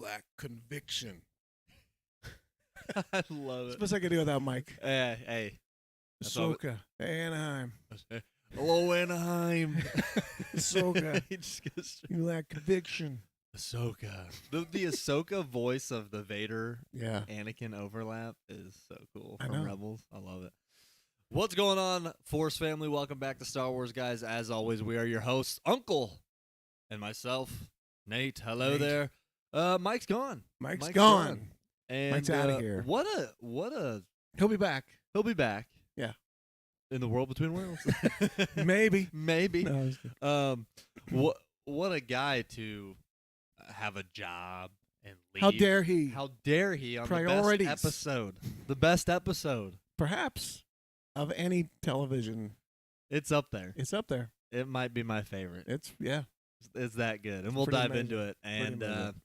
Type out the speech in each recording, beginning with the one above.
lack conviction. I love It's it. best I can do without Mike. Hey. That's all Ahsoka, Anaheim. Hello, Anaheim. Ahsoka, He just goes, you lack conviction. Ahsoka. The Ahsoka voice of the Vader Yeah. Anakin overlap is so cool I from know. Rebels. I love it. What's going on, Force family? Welcome back to Star Wars, guys. As always, we are your hosts, Uncle, and myself, Nate. Hello Nate. there. Mike's gone. Mike's gone. And Mike's outta here. What a He'll be back. he'll be back. Yeah. In the world between worlds. Maybe. Maybe. No, I was kidding. What a guy to have a job and leave. How dare he? How dare he on Priorities. the best episode. The best episode. Perhaps of any television, It's up there. it's up there. It might be my favorite. It's It's that good. And we'll pretty dive amazing. into it. And amazing.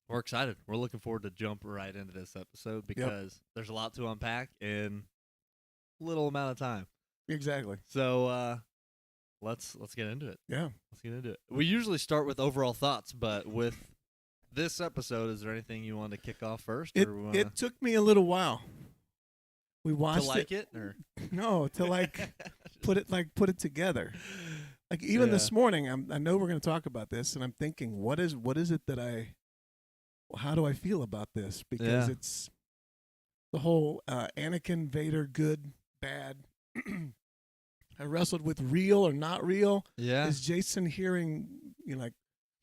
we're excited. We're looking forward to jump right into this episode because there's a lot to unpack in a little amount of time. exactly. So let's get into it. Yeah. Let's get into it. We usually start with overall thoughts, but with this episode, is there anything you want to kick off first? It or we wanna- it took me a little while. We to watched like it? Or No, to put it together. Like even this morning, I know we're going to talk about this, and I'm thinking, what is it that how do I feel about this? Because Yeah. it's the whole Anakin Vader good bad. I wrestled with real or not real. Yeah. Is Jason hearing like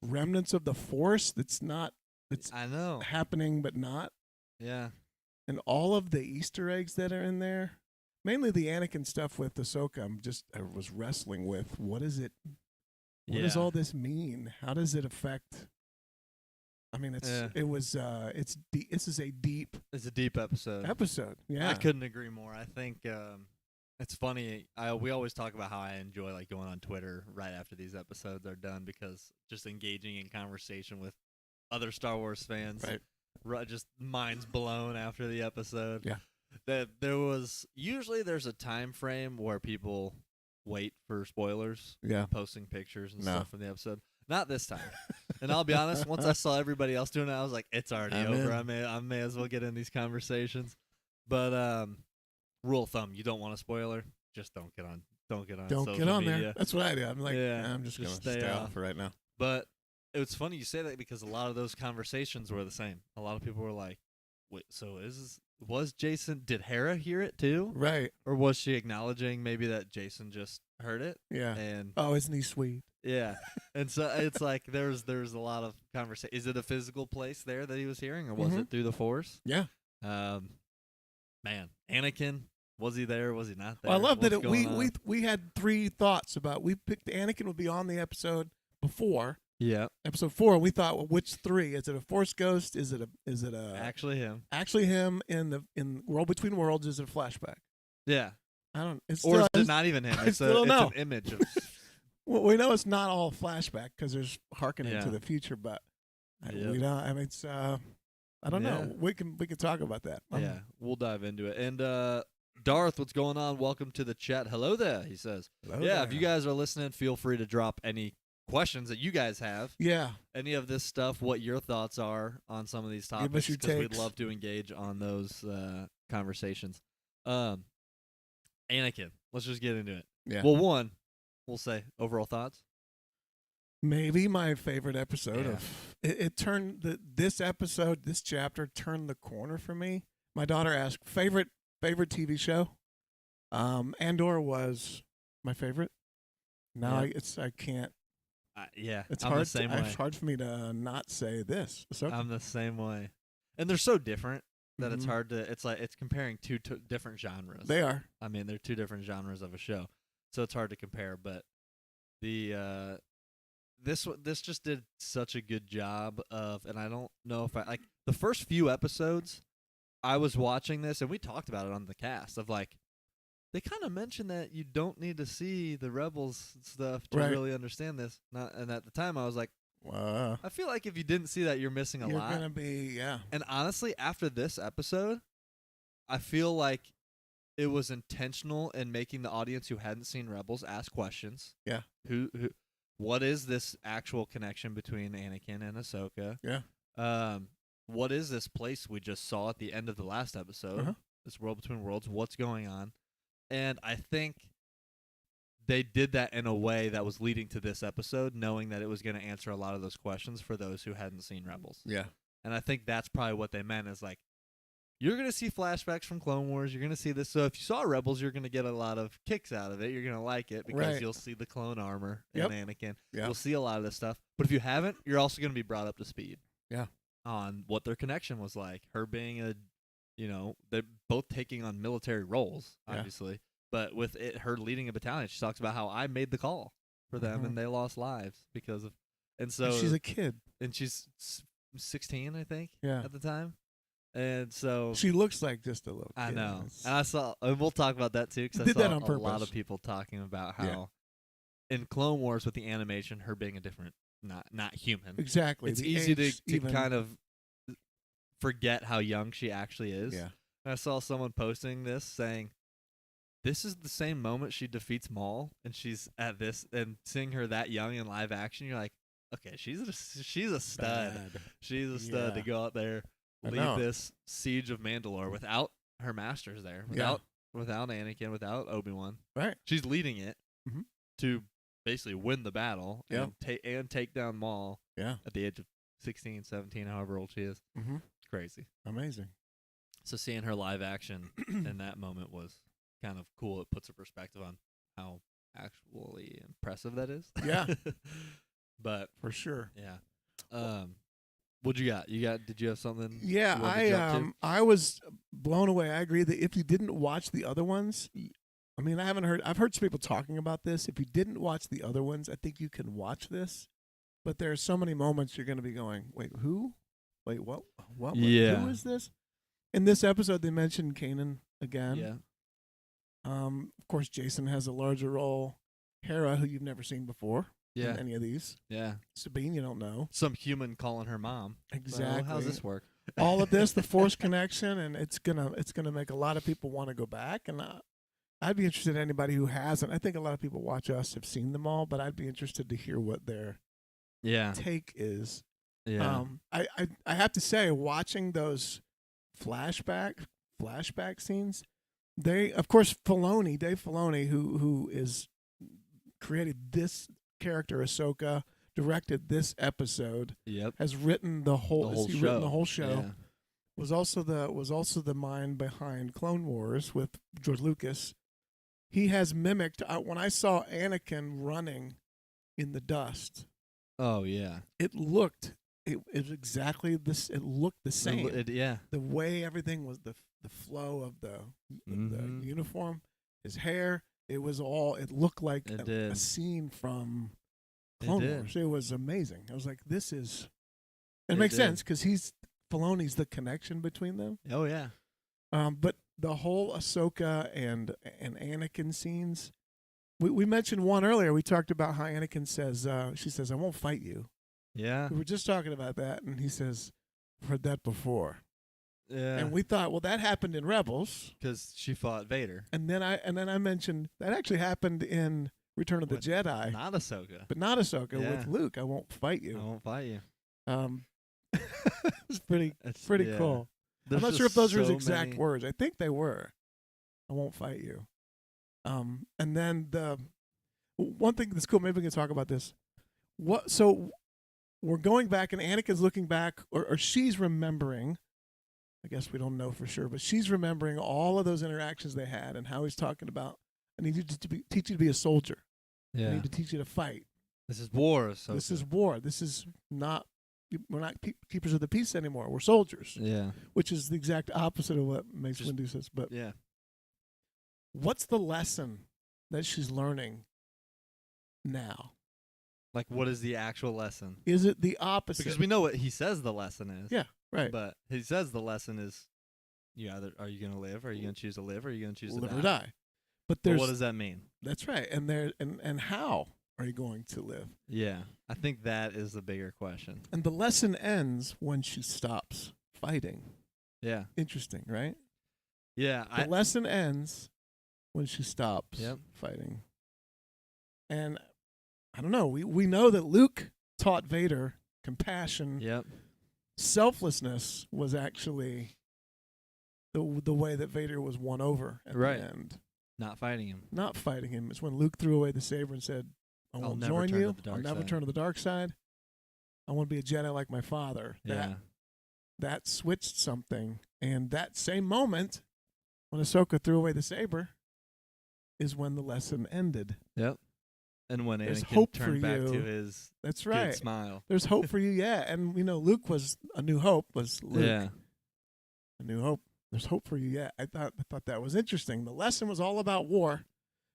remnants of the Force? That's I know. happening, but not. Yeah. And all of the Easter eggs that are in there, mainly the Anakin stuff with Ahsoka, I was wrestling with. What is it? What does all this mean? How does it affect? I mean, this is a deep It's a deep episode. Yeah. I couldn't agree more. I think it's funny. We always talk about how I enjoy like going on Twitter right after these episodes are done because just engaging in conversation with other Star Wars fans, just minds blown after the episode. Yeah. That there's a time frame where people wait for spoilers, Yeah. posting pictures and No. stuff from the episode. Not this time. And I'll be honest, once I saw everybody else doing it, I was like, it's already I'm over. in. I may as well get in these conversations. But rule of thumb, you don't want a spoiler, just don't get on Don't social get on media. there. That's what I do. I'm like, Yeah, I'm just gonna just stay stay off off. for right now. But it's funny you say that because a lot of those conversations were the same. A lot of people were like, wait, so was Jason, did Hera hear it too? Right. Or was she acknowledging maybe that Jason just heard it? Yeah. And Oh, isn't he sweet? yeah. And so it's like there's a lot of conversation. Is it a physical place there that he was hearing, or was Mhm. it through the Force? Yeah. Man, Anakin, was he there? Was he not there? Well, I love that What's going on? we had three thoughts about. We picked Anakin would be on the episode before. Yeah, Episode 4, we thought, well, which three? Is it a Force ghost? Is it actually him. actually him in World Between Worlds? Is it a flashback? Yeah, I don't. It's or still, is it not even him? I It's, still don't know. It's an image of. well, we know it's not all flashback because there's harkening Yeah. to the future, but Yep. we don't. I mean, it's I don't know. Yeah. We can talk about that. Yeah, we'll dive into it. And Darth, what's going on? Welcome to the chat. Hello there, he says. Hello Yeah, if there. you guys are listening, feel free to drop any questions that you guys have. Yeah. Any of this stuff, what your thoughts are on some of these Give topics, us your because we'd takes. love to engage on those conversations. Anakin, let's just get into it. Yeah. Well, one, we'll say overall thoughts. Maybe my favorite episode Yeah. of it turned this chapter turned the corner for me. My daughter asked favorite TV show. Andor was my favorite. Now Yeah. I can't. Yeah, It's I'm hard. the same It's way. hard for me to not say this. So I'm the same way. And they're so different that it's Mhm. hard to. It's like it's comparing two different genres. they are. I mean, they're two different genres of a show, so it's hard to compare. But the this just did such a good job of, and I don't know if I like the first few episodes. I was watching this, and we talked about it on the cast of like they kind of mentioned that you don't need to see the Rebels stuff to Right. really understand this. And at the time, I was like, Wow. I feel like if you didn't see that, you're missing a You're lot. gonna be And honestly, after this episode, I feel like it was intentional in making the audience who hadn't seen Rebels ask questions. Yeah. Who what is this actual connection between Anakin and Ahsoka? Yeah. what is this place we just saw at the end of the last episode? Uh-huh. This world between worlds. What's going on? And I think they did that in a way that was leading to this episode, knowing that it was going to answer a lot of those questions for those who hadn't seen Rebels. Yeah. And I think that's probably what they meant is like, you're going to see flashbacks from Clone Wars. You're going to see this. So if you saw Rebels, you're going to get a lot of kicks out of it. You're going to like it because you'll see the clone armor in Anakin. Yep. You'll see a lot of this stuff. But if you haven't, you're also going to be brought up to speed. Yeah. On what their connection was like. Her being a, they're both taking on military roles, obviously. But with her leading a battalion, she talks about how I made the call for them and they lost lives because of. And so she's a kid. And she's 16, I think, yeah. at the time. And so she looks like just a little kid. I know. And we'll talk about that too, because I saw a lot of people talking about how in Clone Wars with the animation, her being a different, not human. Exactly. It's easy to kind of forget how young she actually is. Yeah. And I saw someone posting this saying, this is the same moment she defeats Maul, and she's at this, and seeing her that young in live action, you're like, okay, she's a stud. Bad. She's a stud to go out there, lead this siege of Mandalore without her masters there, without Anakin, without Obi-Wan. Right. She's leading it to basically win the battle and take down Maul at the age of 16, 17, however old she is. Mm-hmm. It's crazy. Amazing. So seeing her live action in that moment was kind of cool. It puts a perspective on how actually impressive that is. Yeah. But for sure. Yeah. What you got? Did you have something? Yeah, I was blown away. I agree that if you didn't watch the other ones, I mean, I've heard some people talking about this. If you didn't watch the other ones, I think you can watch this. But there are so many moments you're going to be going, wait, who? Wait, what? Yeah. Who is this? In this episode, they mentioned Kanan again. Yeah. Of course, Jason has a larger role. Hera, who you've never seen before. Yeah. In any of these. Yeah. Sabine, you don't know. Some human calling her mom. Exactly. Well, how's this work? All of this, the Force connection, and it's gonna make a lot of people want to go back. And I'd be interested in anybody who hasn't. I think a lot of people watch us have seen them all, but I'd be interested to hear what their take is. Yeah. I have to say, watching those flashback scenes, of course Dave Filoni, who is created this character Ahsoka, directed this episode, has written the whole show. Yeah. Was also the mind behind Clone Wars with George Lucas. He has mimicked when I saw Anakin running in the dust. Oh yeah. It looked exactly this. It looked the same. The way everything was, the flow of the uniform, his hair. It was all. It looked like a scene from Clone Wars. It was amazing. I was like, this is. It makes sense because Filoni's the connection between them. Oh yeah. But the whole Ahsoka and Anakin scenes. We mentioned one earlier. We talked about how Anakin says, she says, "I won't fight you." Yeah. We were just talking about that, and he says, "I've heard that before." Yeah. And we thought, well, that happened in Rebels because she fought Vader. And then I mentioned that actually happened in Return of the Jedi. Not Ahsoka. But not Ahsoka with Luke. "I won't fight you." I won't fight you. It's pretty cool. I'm not sure if those are his exact words. I think they were. "I won't fight you." And then the one thing that's cool, maybe we can talk about this. So we're going back, and Anakin's looking back, or she's remembering. I guess we don't know for sure, but she's remembering all of those interactions they had and how he's talking about, "I need to teach you to be a soldier. Yeah. I need to teach you to fight. This is war. So this is war. This is not. We're not keepers of the peace anymore. We're soldiers." Yeah. Which is the exact opposite of what Mace Windu says. But yeah. What's the lesson that she's learning now? Like, what is the actual lesson? Is it the opposite? Because we know what he says the lesson is. Yeah, right. But he says the lesson is, are you going to live? Are you going to choose to live? Or are you going to choose to live or die? But what does that mean? That's right. And how are you going to live? Yeah, I think that is the bigger question. And the lesson ends when she stops fighting. Yeah. Interesting, right? Yeah. The lesson ends when she stops Yep. fighting. And I don't know. We know that Luke taught Vader compassion, Yep. selflessness was actually the way that Vader was won over at Right. the end. Not fighting him. Not fighting him. It's when Luke threw away the saber and said, I I'll won't never join turn to you. the dark I'll never side." turn to the dark side. I want to be a Jedi like my father. Yeah. That switched something. And that same moment, when Ahsoka threw away the saber, is when the lesson ended. Yep. And when There's Anakin hope for turned back to you. his That's good right. smile. There's hope for you, yeah. And, Luke was, A New Hope was Luke. Yeah. A New Hope. There's hope for you, yeah. I thought that was interesting. The lesson was all about war.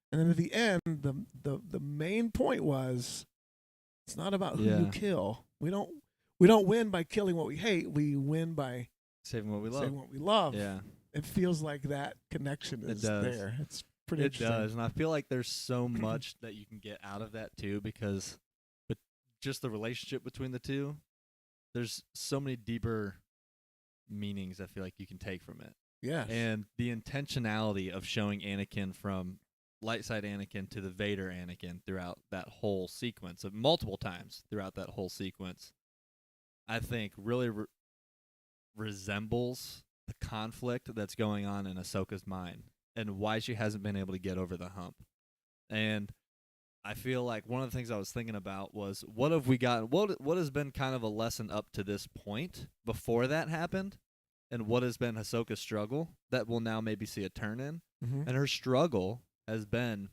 And then at the end, the main point was, it's not about who you kill. We don't win by killing what we hate. We win by saving what we love. saving what we love. Yeah. It feels like that connection is there. It's pretty It interesting. does, and I feel like there's so much that you can get out of that too, because, but just the relationship between the two, there's so many deeper meanings I feel like you can take from it. Yes. And the intentionality of showing Anakin from light side Anakin to the Vader Anakin throughout that whole sequence, of multiple times throughout that whole sequence, I think really resembles the conflict that's going on in Ahsoka's mind and why she hasn't been able to get over the hump. And I feel like one of the things I was thinking about was, what have we gotten? What has been kind of a lesson up to this point before that happened, and what has been Ahsoka's struggle that we'll now maybe see a turn in? Mm-hmm. And her struggle has been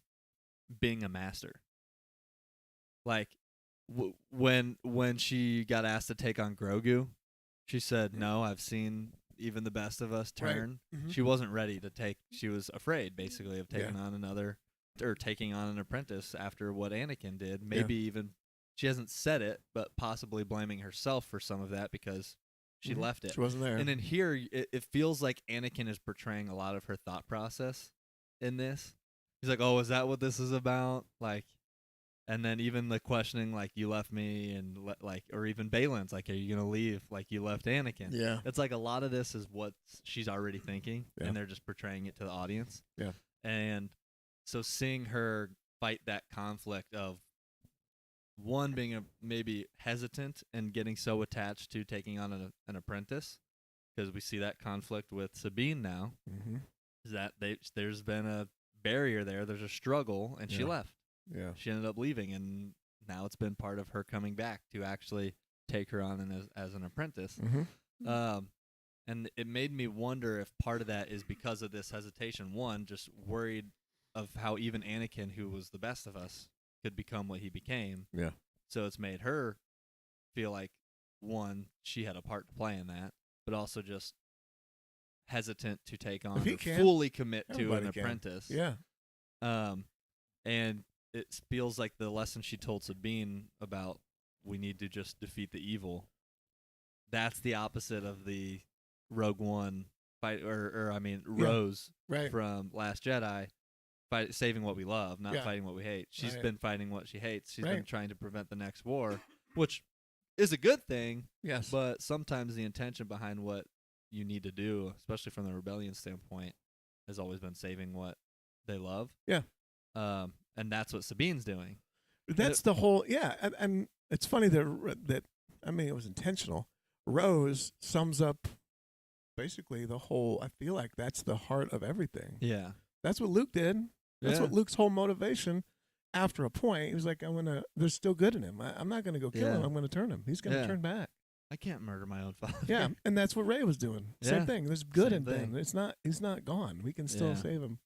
being a master. Like when she got asked to take on Grogu, she said, "No, I've seen even the best of us turn." Right. Mm-hmm. She wasn't ready to take. She was afraid, basically, of taking on another, or taking on an apprentice after what Anakin did. Maybe even, she hasn't said it, but possibly blaming herself for some of that because she left it. She wasn't there. And then here, it feels like Anakin is portraying a lot of her thought process in this. He's like, "Oh, is that what this is about?" Like, and then even the questioning, like, "You left me," and like, or even Balin's like, "Are you gonna leave?" Like, "You left Anakin." Yeah. It's like a lot of this is what she's already thinking, and they're just portraying it to the audience. Yeah. And so seeing her fight that conflict of one being maybe hesitant and getting so attached to taking on an apprentice, because we see that conflict with Sabine now, is that there's been a barrier there. There's a struggle, and she left. Yeah. She ended up leaving, and now it's been part of her coming back to actually take her on as an apprentice. And it made me wonder if part of that is because of this hesitation. One, just worried of how even Anakin, who was the best of us, could become what he became. Yeah. So it's made her feel like, one, she had a part to play in that, but also just hesitant to take on or fully commit to an apprentice. Yeah. And it feels like the lesson she told Sabine about, we need to just defeat the evil. That's the opposite of the Rogue One fight, Rose from Last Jedi, saving what we love, not fighting what we hate. She's been fighting what she hates. She's been trying to prevent the next war, which is a good thing. Yes. But sometimes the intention behind what you need to do, especially from the rebellion standpoint, has always been saving what they love. Yeah. And that's what Sabine's doing. That's the whole, and it's funny that it was intentional. Rose sums up basically the whole, I feel like that's the heart of everything. Yeah. That's what Luke did. That's what Luke's whole motivation after a point. He was like, there's still good in him. I'm not going to go kill him. I'm going to turn him. He's going to turn back. I can't murder my own father. Yeah, and that's what Rey was doing. Same thing. There's good in him. He's not gone. We can still save him.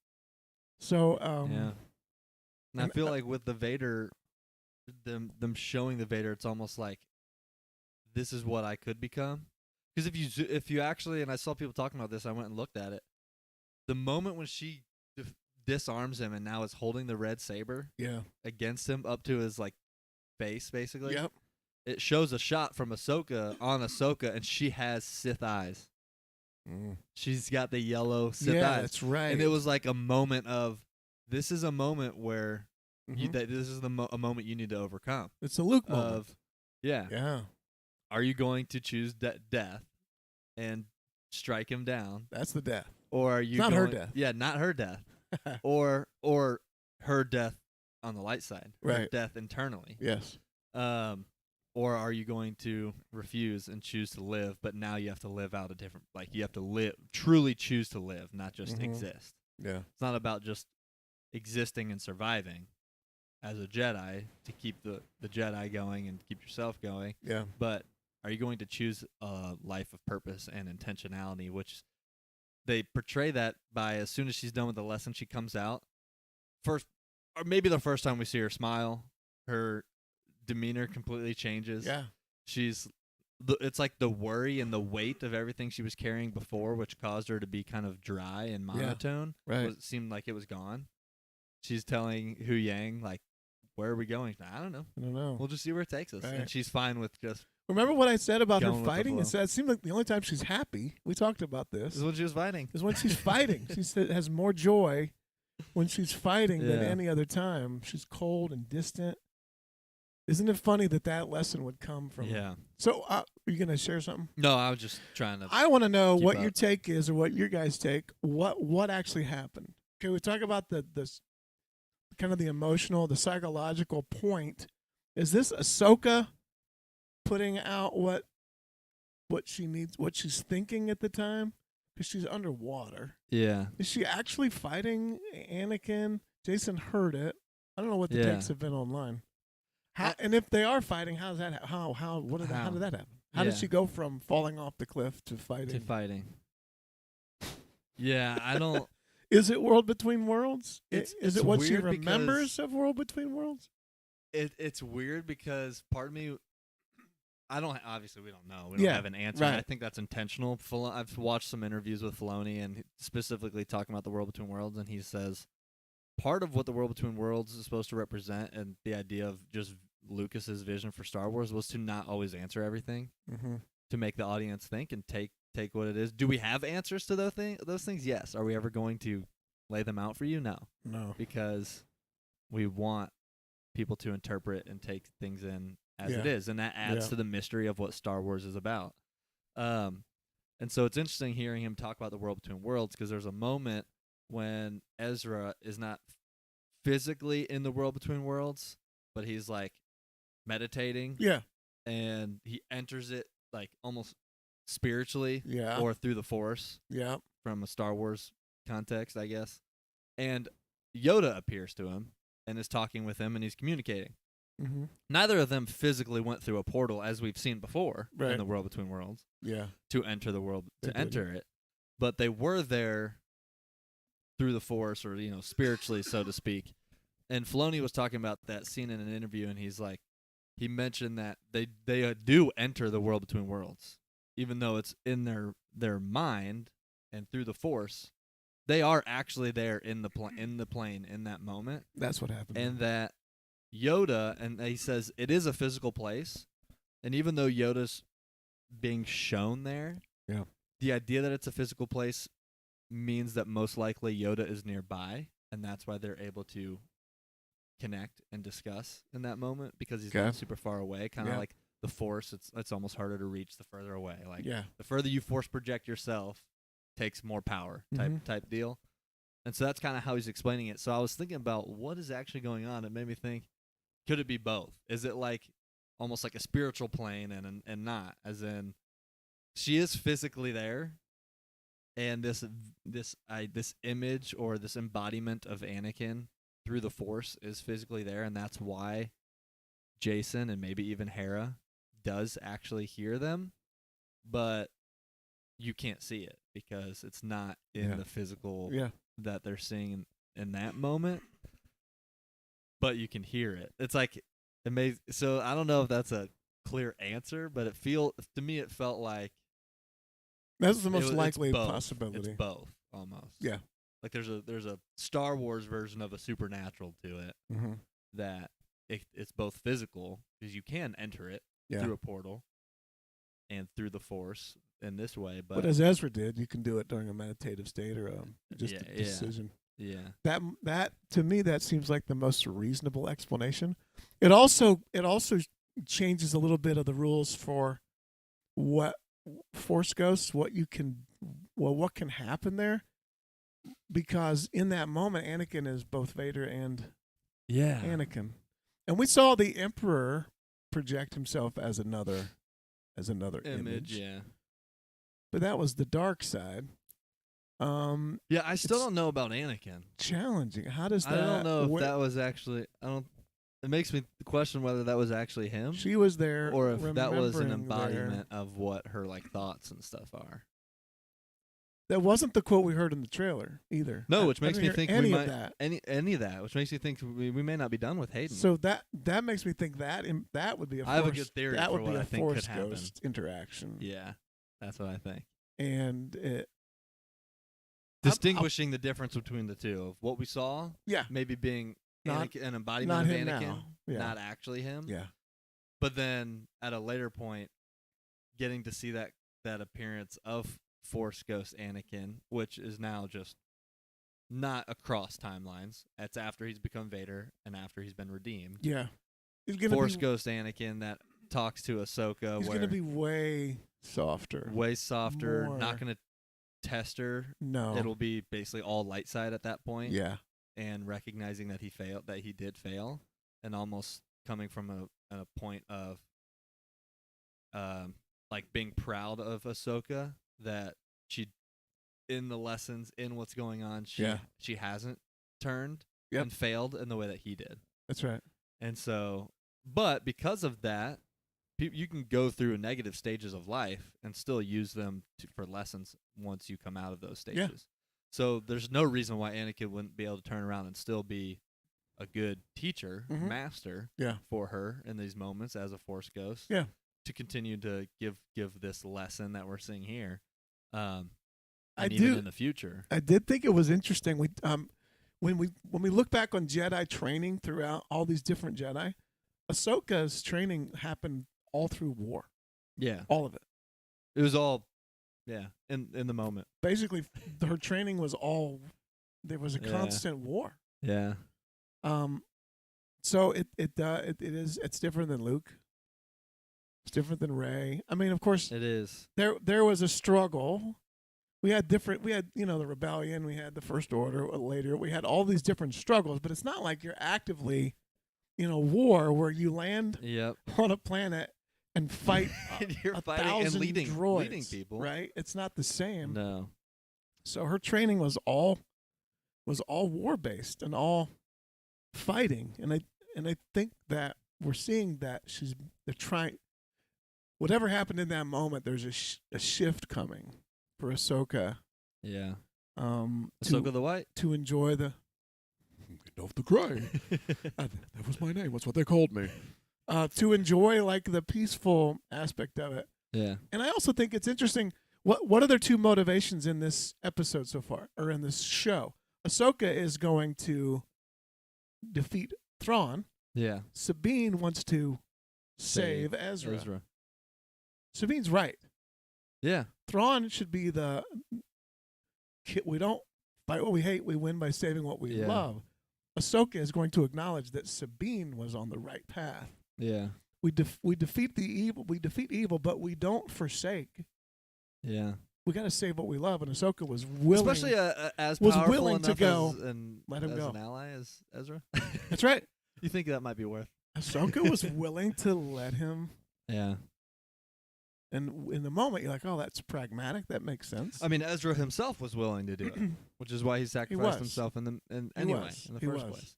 So, And I feel like with the Vader, them showing the Vader, it's almost like, this is what I could become. Because if you actually, and I saw people talking about this, I went and looked at it. The moment when she disarms him and now is holding the red saber against him up to his face, basically. Yep. It shows a shot from Ahsoka on Ahsoka, and she has Sith eyes. She's got the yellow Sith eyes. Yeah, that's right. And it was like a moment of, this is a moment where this is a moment you need to overcome. It's a Luke moment. Yeah. Are you going to choose death and strike him down? That's the death. Or are you not her death? Yeah, not her death. or her death on the light side. Right. Her death internally. Yes. or are you going to refuse and choose to live, but now you have to live out a different, like you have to truly choose to live, not just exist. Yeah. It's not about just existing and surviving as a Jedi to keep the Jedi going and keep yourself going. Yeah. But are you going to choose a life of purpose and intentionality, which they portray that by as soon as she's done with the lesson, she comes out. First, or maybe the first time we see her smile, her demeanor completely changes. Yeah. It's like the worry and the weight of everything she was carrying before, which caused her to be kind of dry and monotone. Right. It seemed like it was gone. She's telling Hu Yang, like, where are we going? I don't know. I don't know. We'll just see where it takes us. Right. And she's fine with just. Remember what I said about her Going with the fighting? flow. It seemed like the only time she's happy, we talked about this, This is when she was fighting. is when she's fighting. She has more joy when she's fighting than Yeah. any other time. She's cold and distant. Isn't it funny that lesson would come from? Yeah. So, are you going to share something? No, I was just trying to. I want to know Keep what up. your take is, or what your guys' take. What actually happened? Okay, we talk about this kind of the emotional, the psychological point. Is this Ahsoka putting out what she needs, what she's thinking at the time? Because she's underwater. Yeah. Is she actually fighting Anakin? Jason heard it. I don't know what the Yeah. takes have been online. And if they are fighting, how did that happen? How did that happen? How did Yeah. she go from falling off the cliff to fighting? Yeah, I don't. Is it World Between Worlds? It's Is it what she weird remembers of World Between Worlds? It's weird because part of me, obviously we don't know. We don't Yeah, have an answer. And I right. think that's intentional. I've watched some interviews with Filoni and specifically talking about the World Between Worlds, and he says part of what the World Between Worlds is supposed to represent and the idea of just Lucas's vision for Star Wars was to not always answer everything, Mm-hmm. to make the audience think and take what it is. Do we have answers to those things? Yes. Are we ever going to lay them out for you? No. No. Because we want people to interpret and take things in as it Yeah. is, and that adds Yeah. to the mystery of what Star Wars is about. And so it's interesting hearing him talk about the World Between Worlds, because there's a moment when Ezra is not physically in the World Between Worlds, but he's like meditating, Yeah. and he enters it like almost spiritually Yeah. or through the Force, Yeah. from a Star Wars context, I guess. And Yoda appears to him and is talking with him, and he's communicating. Mm-hmm. Neither of them physically went through a portal, as we've seen before Right. in the World Between Worlds, Yeah. to enter the world, They to enter it. But they were there through the Force, or spiritually, so to speak. And Filoni was talking about that scene in an interview, and he's like, he mentioned that they do enter the World Between Worlds, even though it's in their mind and through the Force. They are actually there in the plane in that moment, That's what happened. and that Yoda, and he says it is a physical place, and even though Yoda's being shown there, Yeah. the idea that it's a physical place means that most likely Yoda is nearby, and that's why they're able to connect and discuss in that moment, because he's Okay. not super far away. Kind of Yeah. like the Force, it's almost harder to reach the further away. Like Yeah. the further you Force project yourself, takes more power Mhm. type deal. And so that's kind of how he's explaining it. So I was thinking about what is actually going on. It made me think, could it be both? Is it like almost like a spiritual plane and not, as in she is physically there, and this image or this embodiment of Anakin through the Force is physically there, and that's why Jason and maybe even Hera does actually hear them, but you can't see it because it's not in Yeah. the physical Yeah. that they're seeing in that moment, but you can hear it. It's like amazing. So I don't know if that's a clear answer, but to me it felt like That's the most it's likely both. possibility. It's both almost. Yeah. Like there's a Star Wars version of a supernatural to it, Mm-hmm. that it's both physical because you can enter it Yeah. through a portal and through the Force in this way, But as Ezra did, you can do it during a meditative state or just Yeah, a yeah. decision. yeah. That to me, that seems like the most reasonable explanation. It also changes a little bit of the rules for what Force Ghosts, what can happen there, because in that moment, Anakin is both Vader and Yeah. Anakin, and we saw the Emperor project himself as another image. Yeah. But that was the dark side. Yeah, I still don't know about Anakin. Challenging. How does that? I don't know if that was actually. I don't. It makes me question whether that was actually him. She was there, or if that was an remembering embodiment there. of what her like thoughts and stuff are. That wasn't the quote we heard in the trailer either. No, which makes me think we might that. any of that, which makes me think we may not be done with Hayden. So that makes me think that would be a I have a good theory that for would what be a I think Force could happen. Ghost interaction. Yeah, that's what I think. And distinguishing the difference between the two of what we saw, maybe being an embodiment of Anakin, not actually him. Yeah. But then at a later point, getting to see that appearance of Force Ghost Anakin, which is now just not across timelines. That's after he's become Vader and after he's been redeemed. Yeah. He's gonna Force Ghost Anakin that talks to Ahsoka. He's going to be way softer. More. Not going to test her. No. It'll be basically all light side at that point. Yeah. And recognizing that he did fail, and almost coming from a point of like being proud of Ahsoka that she, in the lessons, in what's going on, she hasn't turned and failed in the way that he did. That's right. And so, but because of that, you can go through negative stages of life and still use them for lessons once you come out of those stages. Yeah. So there's no reason why Anakin wouldn't be able to turn around and still be a good teacher, master for her in these moments as a Force Ghost. Yeah. To continue to give this lesson that we're seeing here, and even in the future. I did think it was interesting. When we look back on Jedi training throughout all these different Jedi, Ahsoka's training happened all through war. Yeah, all of it. It was all, in the moment. Basically, her training was all. There was a constant war. Yeah. So it's different than Luke. It's different than Rey. I mean, of course, it is. There was a struggle. We had the rebellion. We had the First Order later. We had all these different struggles, but it's not like you're actively in a war where you land on a planet and fight you're fighting 1,000 and leading people. Right? It's not the same. No. So her training was all war based and all fighting, and I think that we're seeing that they're trying. Whatever happened in that moment, there's a shift coming for Ahsoka. Yeah. Ahsoka the White. To enjoy the. Get off the cry. That was my name. That's what they called me. To enjoy like the peaceful aspect of it. Yeah. And I also think it's interesting. What are their two motivations in this episode so far, or in this show? Ahsoka is going to defeat Thrawn. Yeah. Sabine wants to save Ezra. Sabine's right. Yeah. Thrawn should be we don't fight what we hate, we win by saving what we love. Ahsoka is going to acknowledge that Sabine was on the right path. Yeah. We defeat evil, but we don't forsake. Yeah. We got to save what we love, and Ahsoka was willing, especially as powerful willing enough to go and let him go. An ally as Ezra. That's right. You think that might be worth? Ahsoka was willing to let him. Yeah. And in the moment, you're like, "Oh, that's pragmatic. That makes sense." I mean, Ezra himself was willing to do it, which is why he sacrificed himself in the first place.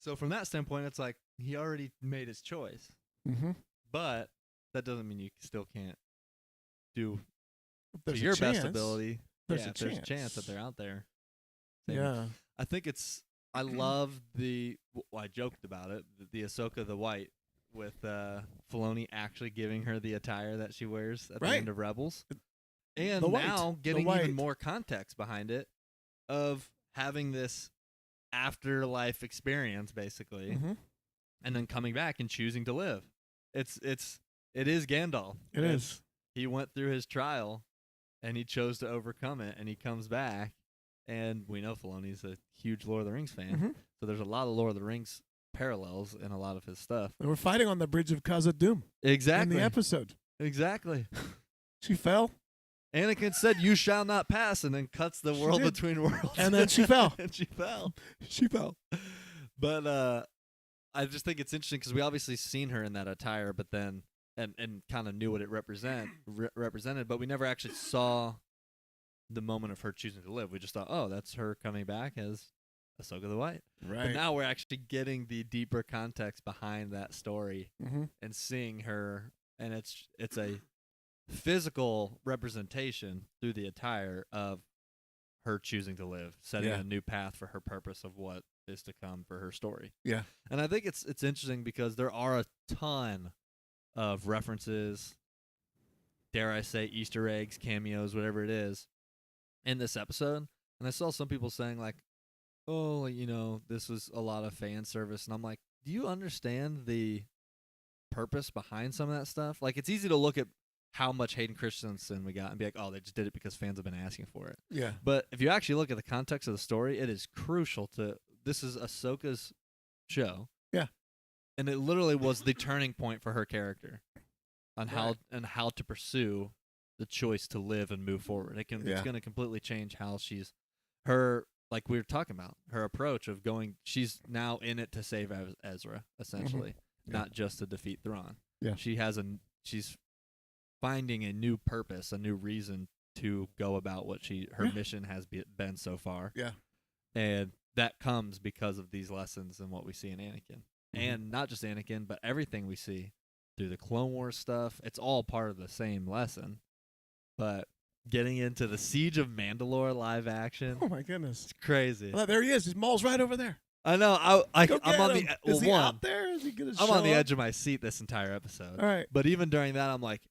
So from that standpoint, it's like he already made his choice. Mm-hmm. But that doesn't mean you still can't do to your best ability. There's a chance that they're out there. Yeah. I think I love I joked about it, the Ahsoka the White with Filoni actually giving her the attire that she wears at the end of Rebels. And now getting even more context behind it of having this afterlife experience, basically, and then coming back and choosing to live. It is Gandalf. It is. He went through his trial, and he chose to overcome it, and he comes back, and we know Filoni's a huge Lord of the Rings fan, so there's a lot of Lord of the Rings parallels in a lot of his stuff. They were fighting on the bridge of Khazad-dûm. Exactly. In the episode. Exactly. She fell. Anakin said, "You shall not pass," and then cuts the world between worlds. And then she fell. And she fell. She fell. But I just think it's interesting because we obviously seen her in that attire, but then and kind of knew what it represented, but we never actually saw the moment of her choosing to live. We just thought, oh, that's her coming back as Ahsoka the White. Right. But now we're actually getting the deeper context behind that story and seeing her, and it's a physical representation through the attire of her choosing to live, setting a new path for her purpose of what is to come for her story. Yeah. And I think it's interesting because there are a ton of references, dare I say, Easter eggs, cameos, whatever it is, in this episode. And I saw some people saying, like, oh, you know, this was a lot of fan service. And I'm like, do you understand the purpose behind some of that stuff? Like, it's easy to look at how much Hayden Christensen we got and be like, oh, they just did it because fans have been asking for it. Yeah. But if you actually look at the context of the story, it is crucial to, this is Ahsoka's show. Yeah. And it literally was the turning point for her character on how to pursue the choice to live and move forward. It's going to completely change how her, like we were talking about, her approach of going, she's now in it to save Ezra, essentially, not just to defeat Thrawn. Yeah. She's finding a new purpose, a new reason to go about what her mission has been so far. Yeah. And that comes because of these lessons and what we see in Anakin. And not just Anakin, but everything we see through the Clone Wars stuff. It's all part of the same lesson. But getting into the Siege of Mandalore live action. Oh, my goodness. It's crazy. Well, there he is. His Maul's right over there. I know. I'm on him. Is he out there? Is he gonna I'm on the edge of my seat this entire episode. All right. But even during that, I'm like,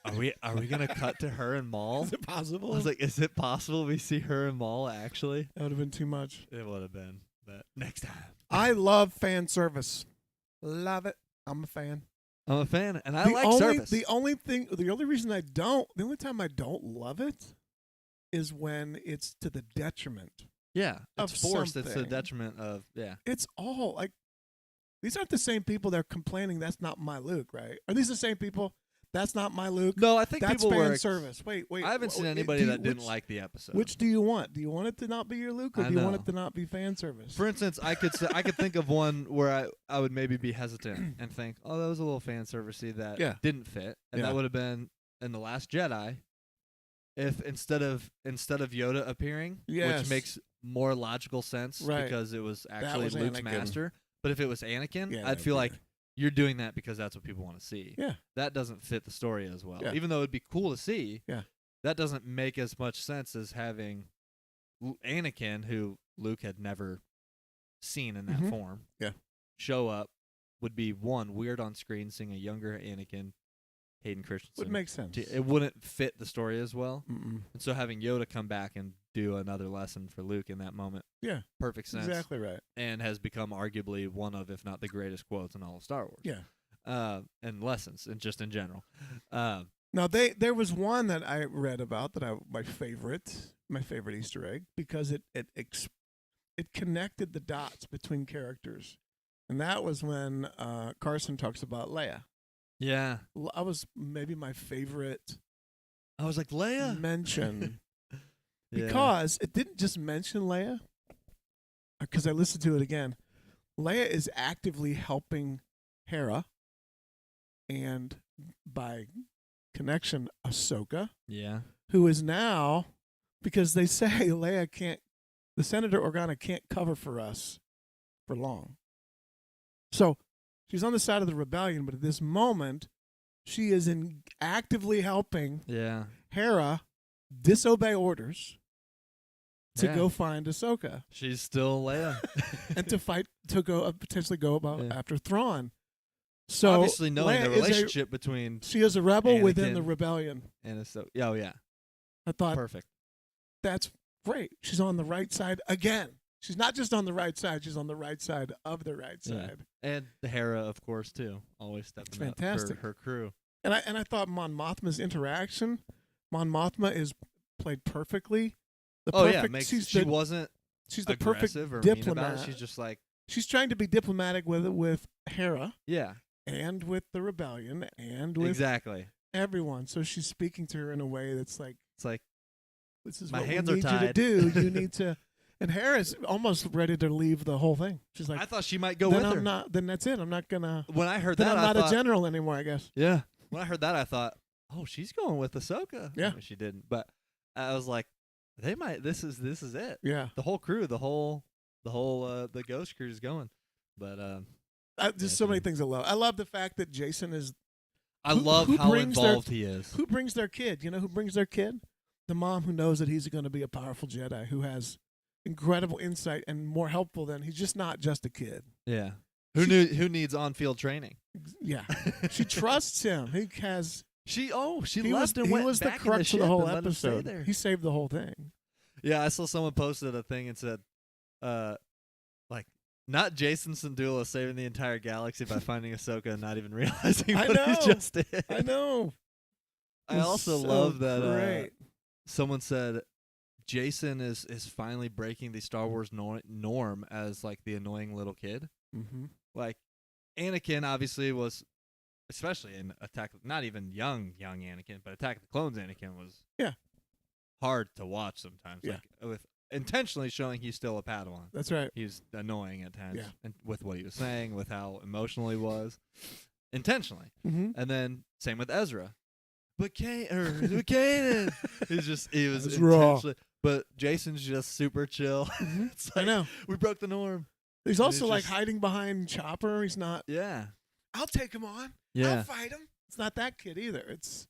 are we gonna cut to her and Maul? Is it possible? I was like, is it possible we see her and Maul actually? That would have been too much. It would have been. But next time. I love fan service. Love it. I'm a fan. I'm a fan, and I like service. The only reason the only time I don't love it is when it's to the detriment. Yeah, of it's forced. something. It's to the detriment of It's all like these aren't the same people that are complaining that's not my Luke, right? Are these the same people? That's not my Luke. No, I think that's people fan were service. Wait. I haven't seen anybody that didn't like the episode. Which do you want? Do you want it to not be your Luke, or do you want it to not be fan service? For instance, I could think of one where I would maybe be hesitant and think, oh, that was a little fan servicey that didn't fit, and that would have been in The Last Jedi. If instead of Yoda appearing, which makes more logical sense because it was actually Luke's master, but if it was Anakin, I'd feel like you're doing that because that's what people want to see. Yeah. That doesn't fit the story as well. Yeah. Even though it'd be cool to see, that doesn't make as much sense as having Anakin, who Luke had never seen in that form, show up. Would be one, weird on screen, seeing a younger Anakin, Hayden Christensen. Would make sense. It wouldn't fit the story as well. Mm-mm. And so having Yoda come back and do another lesson for Luke in that moment, perfect sense. Exactly right. And has become arguably one of, if not the greatest quotes in all of Star Wars. Yeah. And lessons, and just in general. Now there was one that I read about that my favorite Easter egg, because it connected the dots between characters, and that was when Carson talks about Leia. Yeah, I was maybe my favorite. I was like, Leia mention because it didn't just mention Leia. Because I listened to it again, Leia is actively helping Hera, and by connection, Ahsoka. Yeah, who is now, because they say Leia can't, the Senator Organa can't cover for us for long. So she's on the side of the rebellion, but at this moment, she is actively helping Hera disobey orders to go find Ahsoka. She's still Leia. And to fight, to go potentially go after Thrawn. So obviously knowing Leia the relationship between she is a rebel Anakin within the rebellion. And Ahsoka. Oh, yeah. I thought, perfect. That's great. She's on the right side again. She's not just on the right side. She's on the right side of the right side. And the Hera, of course, too. Always stepping up for her crew. And I thought Mon Mothma's interaction, Mon Mothma is played perfectly. She's the perfect diplomat. She's just like, she's trying to be diplomatic with Hera. Yeah. And with the rebellion and with everyone. So she's speaking to her in a way that's like, it's like, this is my what hands we are need tied. you to do. You need to, And Hera's almost ready to leave the whole thing. She's like, I thought she might go then with I'm her. not. Then that's it. I'm not gonna. When I heard Then that, I'm I not thought, a general anymore. I guess. Yeah. When I heard that, I thought, oh, she's going with Ahsoka. Yeah. I mean, she didn't, but I was like, they might. This is it. Yeah. The whole crew, the Ghost crew is going. But Just so many things I love. I love the fact that Jason is. I Who- love who how brings involved he is. Who brings their kid? You know who brings their kid? The mom who knows that he's going to be a powerful Jedi, who has incredible insight and more helpful than he's just not just a kid. Yeah. She- Who needs on-field training? Yeah, she trusts him. He has. She He left was, and he went was the back crux in the of ship the whole and let him stay episode. there. He saved the whole thing. Yeah, I saw someone posted a thing and said, like, not Jason Syndulla saving the entire galaxy by finding Ahsoka and not even realizing I what know. he just did. I know. I It was also so love that great. someone said Jason is finally breaking the Star Wars norm as like the annoying little kid. Mm-hmm. Like Anakin obviously was, especially in Attack, not even young Anakin, but Attack of the Clones Anakin was hard to watch sometimes. Yeah. Like with intentionally showing he's still a Padawan. That's right. He's annoying at times, Yeah. and with what he was saying, with how emotional he was, intentionally. Mm-hmm. And then same with Ezra. But Kanan, he was That's raw. intentionally. But Jason's just super chill. Mhm. It's I like, know. we broke the norm. He's And also it's like just- hiding behind Chopper. He's not. Yeah, I'll take him on. I'll yeah. fight him. It's not that kid either. It's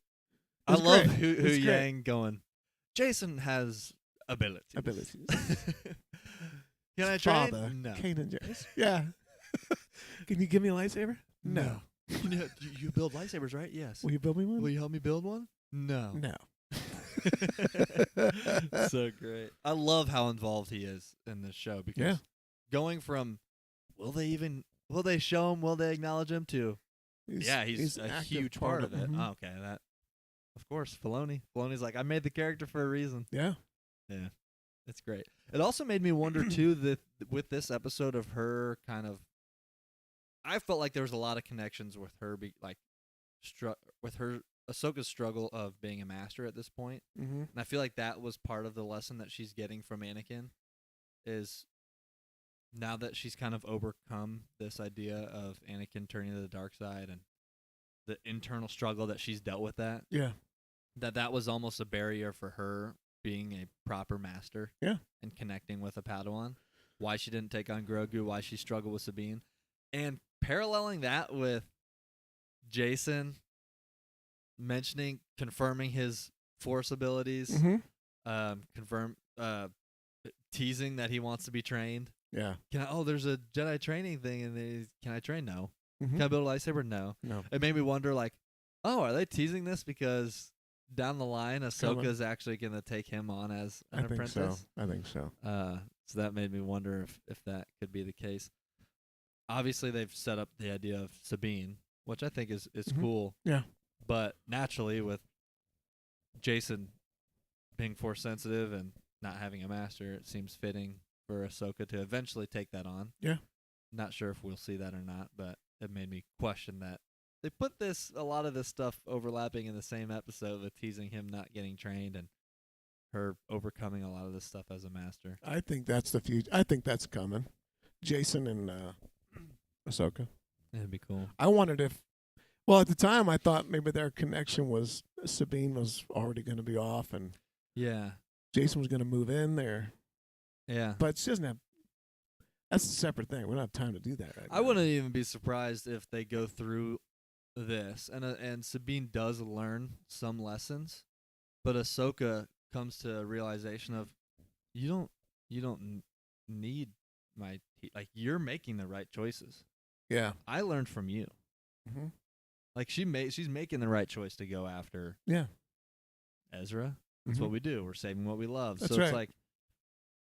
I love great. Hu It's great. Yang going. Jason has abilities. Abilities. Can I train? Father, No. Kanan Jarrus. Yeah. Can you give me a lightsaber? No. You build lightsabers, right? Yes. Will you build me one? Will you help me build one? No. No. So great. I love how involved he is in this show because Yeah. going from will they show him, will they acknowledge him to he's an a active huge part of it. Mhm. Oh, okay, that of course Filoni's like I made the character for a reason. Yeah. Yeah. It's great. It also made me wonder too that with this episode of her kind of I felt like there was a lot of connections with her with her Ahsoka's struggle of being a master at this point. Mm-hmm. And I feel like that was part of the lesson that she's getting from Anakin is now that she's kind of overcome this idea of Anakin turning to the dark side and the internal struggle that she's dealt with Yeah. that was almost a barrier for her being a proper master. Yeah. And connecting with a Padawan. Why she didn't take on Grogu, why she struggled with Sabine. And paralleling that with Jason confirming his Force abilities, Mm-hmm. teasing that he wants to be trained. Yeah. There's a Jedi training thing, and can I train? No. Mm-hmm. Can I build a lightsaber? No. No. It made me wonder, like, are they teasing this because down the line Ahsoka's actually going to take him on as an apprentice? I think so. So that made me wonder if that could be the case. Obviously, they've set up the idea of Sabine, which I think is Mhm. cool. Yeah. But naturally, with Jason being Force sensitive and not having a master, it seems fitting for Ahsoka to eventually take that on. Yeah. Not sure if we'll see that or not, but it made me question that. They put a lot of this stuff overlapping in the same episode with teasing him not getting trained and her overcoming a lot of this stuff as a master. I think that's the future. I think that's coming. Jason and Ahsoka. It'd be cool. I wondered if, well, at the time I thought maybe their connection was Sabine was already going to be off and Yeah. Jason was going to move in there. Yeah. But she doesn't have. That's a separate thing. We don't have time to do that right now. I wouldn't even be surprised if they go through this and Sabine does learn some lessons, but Ahsoka comes to a realization of you don't need my like you're making the right choices. Yeah. I learned from you. Mm-hmm. Like she's making the right choice to go after Yeah. Ezra. That's what we do. We're saving what we love. That's so it's right. like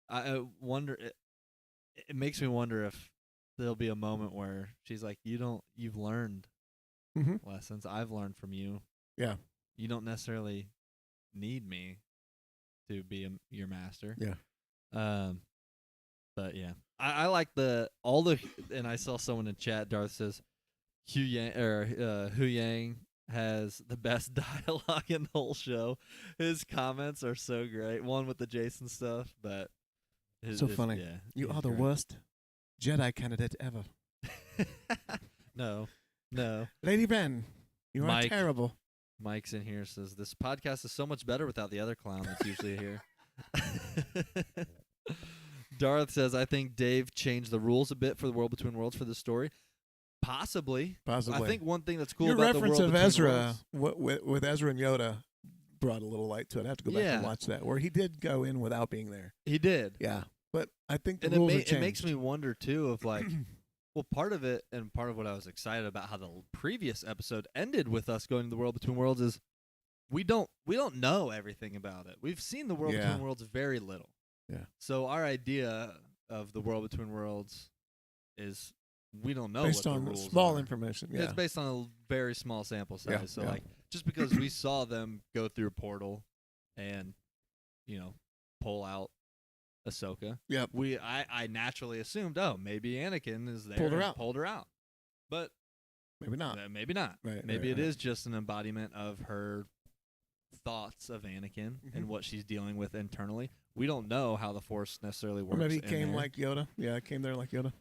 I wonder. It makes me wonder if there'll be a moment where she's like, you've learned Mm-hmm. lessons. I've learned from you. Yeah. You don't necessarily need me to be your master. Yeah. But yeah, I like and I saw someone in chat. Darth says, Hu Yang has the best dialogue in the whole show. His comments are so great. One with the Jason stuff, but So funny. Yeah, You he's are the great. worst Jedi candidate ever. No. Lady Ben, you are Mike. terrible. Mike's in here, says this podcast is so much better without the other clown that's usually here. Darth says, I think Dave changed the rules a bit for the World Between Worlds for this story. Possibly. I think one thing that's cool Your about the reference World of Between Ezra Worlds, with Ezra and Yoda brought a little light to it. I have to go back and watch that, where he did go in without being there. he did. Yeah, but I think the And rules are changed. it makes me wonder, too, of like, well, part of it and part of what I was excited about how the previous episode ended with us going to the World Between Worlds is we don't know everything about it. We've seen the World Between Worlds very little. Yeah. So our idea of the World Between Worlds is we don't know based what on the rules small are. information. Yeah. It's based on a very small sample size. Yeah, So yeah. like just because we saw them go through a portal and pull out Ahsoka, Yep. I naturally assumed, oh, maybe Anakin is there pulled her out. But maybe not. Maybe not. Right, maybe right, it right. is just an embodiment of her thoughts of Anakin and what she's dealing with internally. We don't know how the Force necessarily works. Or maybe he in came there. like Yoda. Yeah, it came there like Yoda.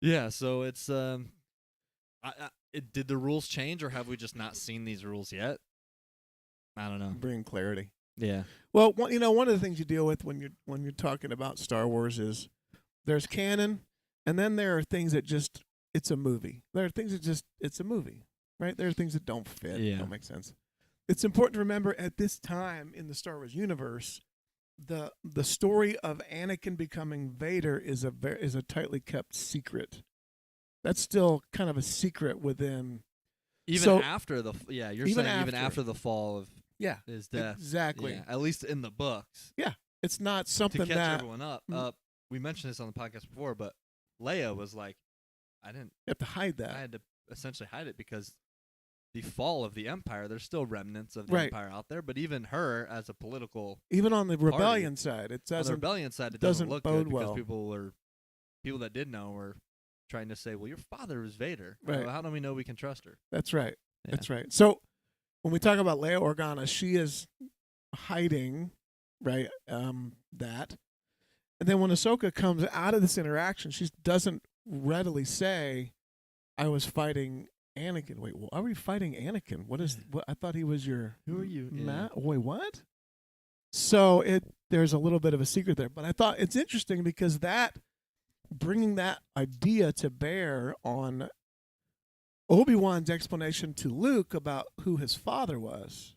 Yeah, so it's did the rules change, or have we just not seen these rules yet? I don't know. Bring clarity. Yeah. Well, one of the things you deal with when you're talking about Star Wars is there's canon, and then there are things that just it's a movie. There are things that just it's a movie, right? There are things that don't fit, don't make sense. It's important to remember at this time in the Star Wars universe, the story of Anakin becoming Vader is a tightly kept secret. That's still kind of a secret within. Even after the you're even saying even after. after the fall of his death. Exactly. Yeah, at least in the books. Yeah, it's not something to catch that everyone up. We mentioned this on the podcast before, but Leia was like, you have to hide that. I had to essentially hide it because the fall of the Empire, there's still remnants of the Empire out there, but even her as a political even on the rebellion side, it doesn't. On the rebellion side, it doesn't look bode good because well. people that did know were trying to say, well, your father was Vader. Right. How do we know we can trust her? That's right. Yeah. That's right. So when we talk about Leia Organa, she is hiding, right? That, and then when Ahsoka comes out of this interaction, she doesn't readily say, "I was fighting Anakin." Wait, why are we fighting Anakin? What is? What I thought he was your. Who are you? Matt? Wait, what? So there's a little bit of a secret there, but I thought it's interesting because bringing that idea to bear on Obi-Wan's explanation to Luke about who his father was.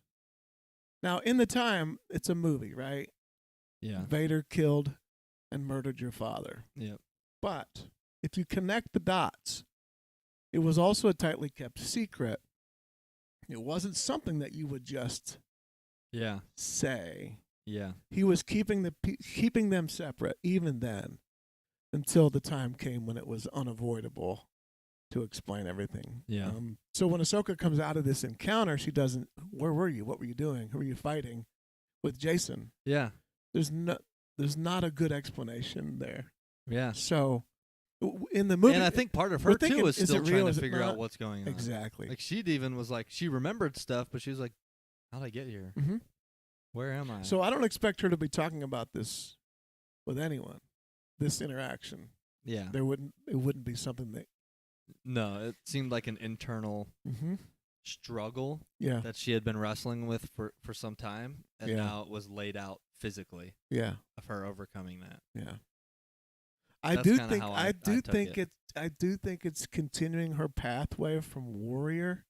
Now, in the time, it's a movie, right? Yeah. Vader killed and murdered your father. Yep. But if you connect the dots, it was also a tightly kept secret. It wasn't something that you would just say. Yeah. He was keeping them separate even then until the time came when it was unavoidable to explain everything. Yeah. So when Ahsoka comes out of this encounter, she doesn't, where were you? What were you doing? Who were you fighting with Jason? Yeah. There's not a good explanation there. Yeah. So in the movie. And I think part of her, too, is still trying to figure out what's going on. Exactly. Like, she even was like, she remembered stuff, but she was like, how'd I get here? Mm-hmm. Where am I? So I don't expect her to be talking about this with anyone, this interaction. Yeah. It wouldn't be something that. No, it seemed like an internal struggle that she had been wrestling with for some time, and now it was laid out physically. Yeah. Of her overcoming that. Yeah. I do think it's continuing her pathway from warrior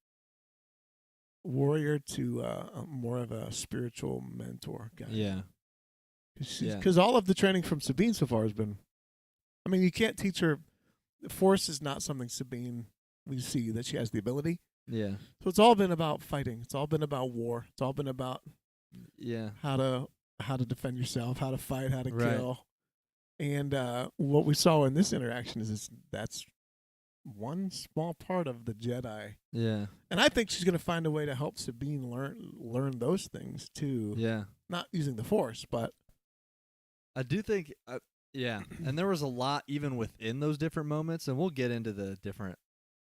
to more of a spiritual mentor guy. Yeah. Because all of the training from Sabine so far has been, I mean, you can't teach her. Force is not something Sabine, we see that she has the ability. Yeah. So it's all been about fighting. It's all been about war. It's all been about how to defend yourself, how to fight, how to kill. And what we saw in this interaction is that's one small part of the Jedi. Yeah. And I think she's going to find a way to help Sabine learn those things too. Yeah. Not using the Force, but I do think and there was a lot even within those different moments, and we'll get into the different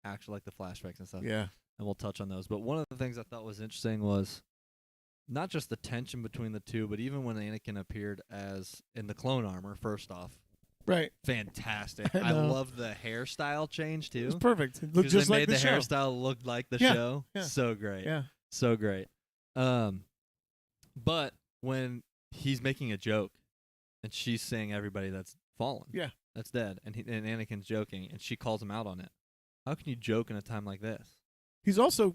actual, like the flashbacks and stuff. Yeah. And we'll touch on those. But one of the things I thought was interesting was not just the tension between the two, but even when Anakin appeared as in the clone armor, first off, Right. Fantastic. I love the hairstyle change too. It's perfect. It looked just they like made the show. hairstyle look like the show. Yeah. So great. Yeah. So great. But when he's making a joke and she's saying everybody that's fallen. Yeah. That's dead. And Anakin's joking and she calls him out on it. How can you joke in a time like this? It's also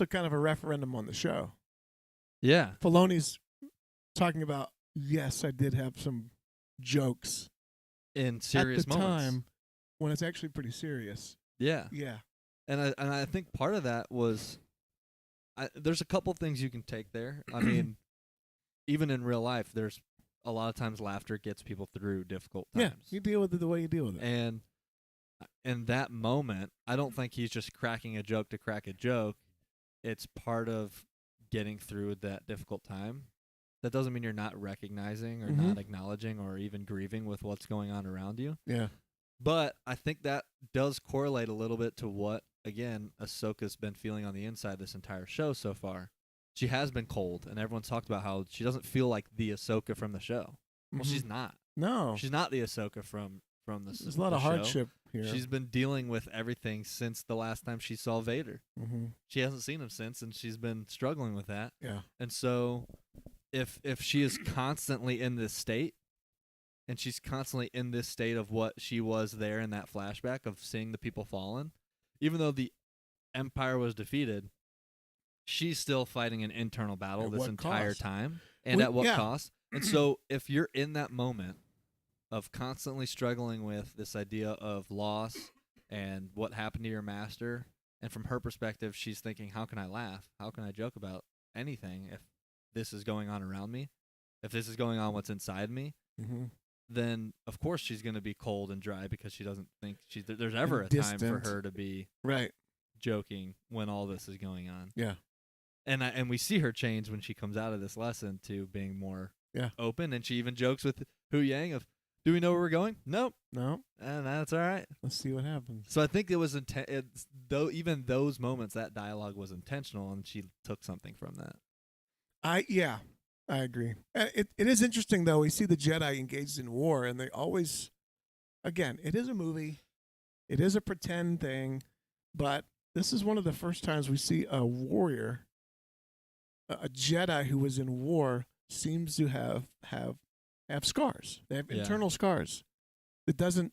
kind of a referendum on the show. Yeah. Filoni's talking about, yes, I did have some jokes in serious at the moments. time when it's actually pretty serious. Yeah. Yeah. And I think part of that was there's a couple things you can take there. I mean, even in real life, there's a lot of times laughter gets people through difficult times. Yeah, you deal with it the way you deal with it. And in that moment, I don't think he's just cracking a joke to crack a joke. It's part of getting through that difficult time. That doesn't mean you're not recognizing or not acknowledging or even grieving with what's going on around you. Yeah. But I think that does correlate a little bit to what, again, Ahsoka's been feeling on the inside this entire show so far. She has been cold, and everyone's talked about how she doesn't feel like the Ahsoka from the show. Well, she's not. No. She's not the Ahsoka from the show. There's a lot of hardship here. She's been dealing with everything since the last time she saw Vader. She hasn't seen him since, and she's been struggling with that. Yeah. And so if she is constantly in this state, and she's constantly in this state of what she was there in that flashback of seeing the people fallen, even though the Empire was defeated, she's still fighting an internal battle this entire time. And at what cost? And so if you're in that moment of constantly struggling with this idea of loss and what happened to your master, and from her perspective, she's thinking, how can I laugh? How can I joke about anything if this is going on around me? If this is going on what's inside me? Then of course she's going to be cold and dry because she doesn't think there's ever a time for her to be joking when all this is going on. Yeah. And we see her change when she comes out of this lesson to being more open, and she even jokes with Hu Yang of, do we know where we're going? Nope. No. And that's all right. Let's see what happens. So I think it was though even those moments, that dialogue was intentional, and she took something from that. I agree. It is interesting, though. We see the Jedi engaged in war, and they always, again, it is a movie. It is a pretend thing, but this is one of the first times we see a warrior, a Jedi who was in war, seems to have scars. They have internal scars. They don't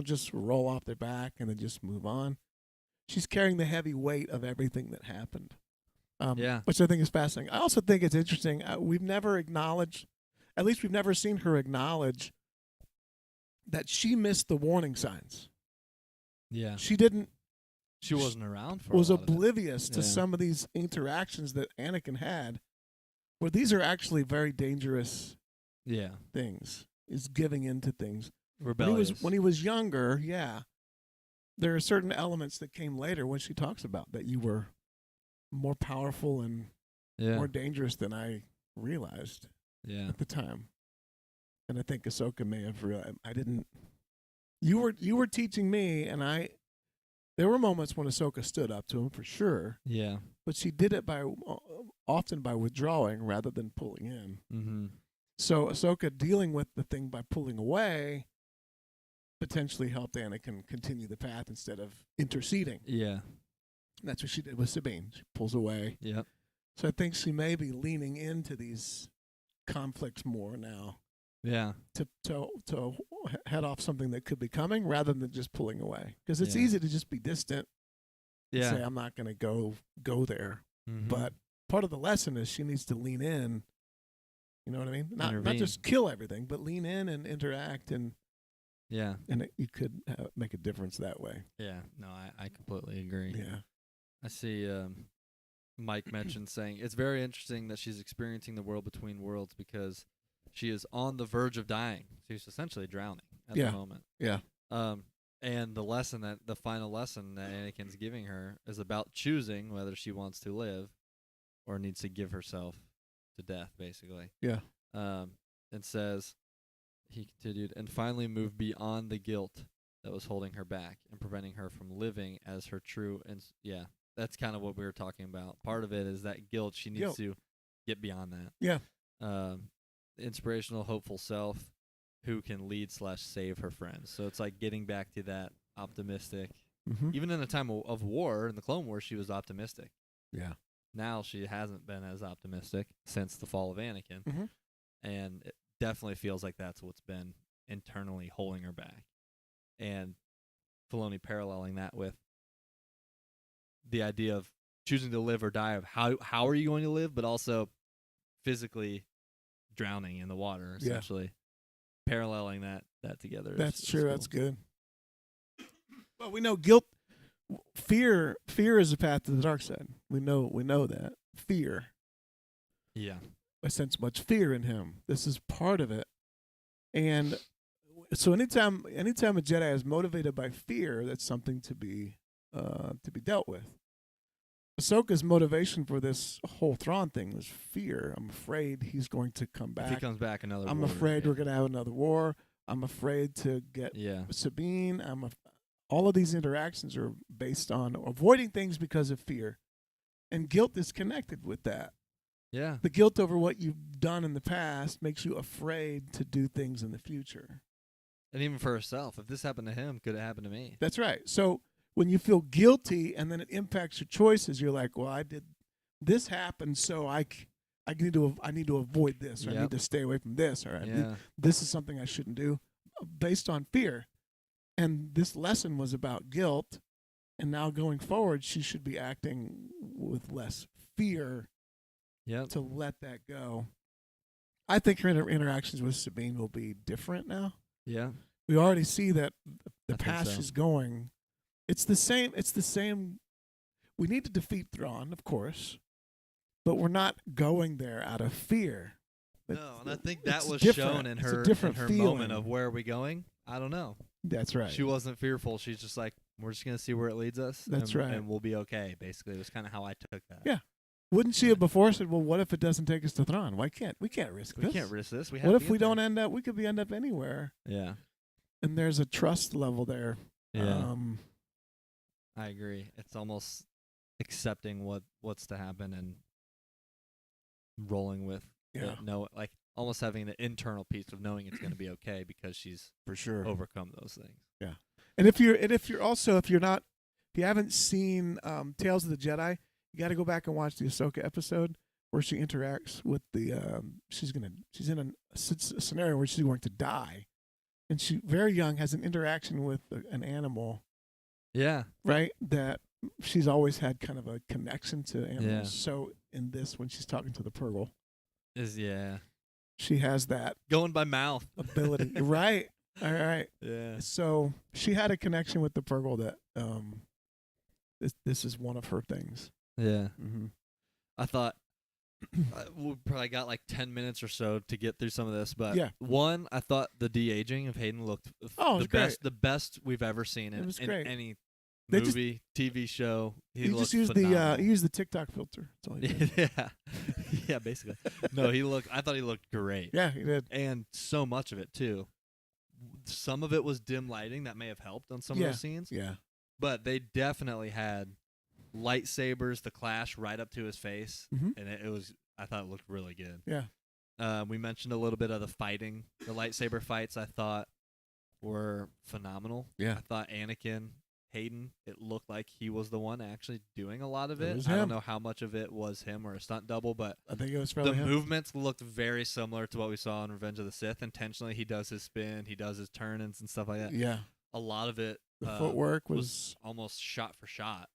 just roll off their back and then just move on. She's carrying the heavy weight of everything that happened. Which I think is fascinating. I also think it's interesting. We've never acknowledged, at least we've never seen her acknowledge that she missed the warning signs. Yeah. She didn't. She wasn't around for was a lot oblivious to some of these interactions that Anakin had, where these are actually very dangerous things, is giving into things. Rebellious. When he was younger, there are certain elements that came later when she talks about that you were more powerful and more dangerous than I realized at the time. And I think Ahsoka may have realized. I didn't. You were teaching me, and there were moments when Ahsoka stood up to him for sure. Yeah. But she did it often by withdrawing rather than pulling in. So Ahsoka dealing with the thing by pulling away potentially helped Anakin continue the path instead of interceding. Yeah. And that's what she did with Sabine. She pulls away. Yep. So I think she may be leaning into these conflicts more now. Yeah. To head off something that could be coming rather than just pulling away. Because it's easy to just be distant and say, I'm not going to go there. But part of the lesson is she needs to lean in. You know what I mean? Not just kill everything, but lean in and interact, and you could make a difference that way. Yeah, no, I completely agree. Yeah, I see Mike mentioned saying it's very interesting that she's experiencing the world between worlds because she is on the verge of dying. She's essentially drowning at the moment. Yeah. And the final lesson that Anakin's giving her is about choosing whether she wants to live or needs to give herself to death, basically. Yeah. And says, he continued, and finally moved beyond the guilt that was holding her back and preventing her from living as her true. And that's kind of what we were talking about. Part of it is that guilt. She needs to get beyond that. Yeah. Inspirational, hopeful self. who can lead / save her friends. So it's like getting back to that optimistic. Mm-hmm. Even in a time of war, in the Clone Wars, she was optimistic. Yeah. Now she hasn't been as optimistic since the fall of Anakin. Mm-hmm. And it definitely feels like that's what's been internally holding her back. And Filoni paralleling that with the idea of choosing to live or die, of how are you going to live, but also physically drowning in the water, essentially. Paralleling that together. That's true. Cool. That's good. Well, we know guilt, fear is a path to the dark side. We know that. Fear. Yeah. I sense much fear in him. This is part of it. And so anytime a Jedi is motivated by fear, that's something to be dealt with. Ahsoka's motivation for this whole Thrawn thing was fear. I'm afraid he's going to come back. If he comes back, another I'm war, afraid we're going to have another war. I'm afraid to get Sabine. All of these interactions are based on avoiding things because of fear. And guilt is connected with that. Yeah. The guilt over what you've done in the past makes you afraid to do things in the future. And even for herself, if this happened to him, could it happen to me? That's right. So when you feel guilty and then it impacts your choices, you're like, well, I did this happened, so I need to avoid this, or I need to stay away from this, or this is something I shouldn't do based on fear. And this lesson was about guilt, and now going forward, she should be acting with less fear to let that go. I think her interactions with Sabine will be different now. Yeah. We already see that the path she's going, it's the same. We need to defeat Thrawn, of course, but we're not going there out of fear. No, and I think that was different. shown in It's her a different moment of where are we going? I don't know. That's right. She wasn't fearful. She's just like, we're just going to see where it leads us. That's right. And we'll be okay, basically. It was kind of how I took that. Yeah. Wouldn't she have before said, well, what if it doesn't take us to Thrawn? We can't risk this. We can't risk this. What if we don't end up, we could end up anywhere. Yeah. And there's a trust level there. Yeah. I agree. It's almost accepting what's to happen and rolling with it. Like almost having the internal piece of knowing it's going to be okay because she's for sure overcome those things. Yeah. And if you haven't seen Tales of the Jedi, you got to go back and watch the Ahsoka episode where she interacts with the she's in a scenario where she's going to die, and she very young has an interaction with an animal. Yeah. Right? That she's always had kind of a connection to animals. Yeah. So in this, when she's talking to the Purgle, she has that going by mouth ability. Right. All right. Yeah. So she had a connection with the Purgle that this is one of her things. Yeah. Mm-hmm. I thought we probably got like 10 minutes or so to get through some of this, but one, I thought the de-aging of Hayden looked the best we've ever seen in any movie, TV show. He just used the TikTok filter. That's all he did. Yeah, basically. No, I thought he looked great. Yeah, he did. And so much of it too. Some of it was dim lighting that may have helped on some of those scenes. Yeah. But they definitely had lightsabers, the clash right up to his face, and I thought it looked really good. Yeah. We mentioned a little bit of the fighting. The lightsaber fights I thought were phenomenal. Yeah. I thought Anakin, Hayden, it looked like he was the one actually doing a lot of it. Was I him. don't know how much of it was him or a stunt double, but I think it was probably him. Movements looked very similar to what we saw in Revenge of the Sith. Intentionally, he does his spin, he does his turn-ins and stuff like that. Yeah. A lot of it the footwork was almost shot for shot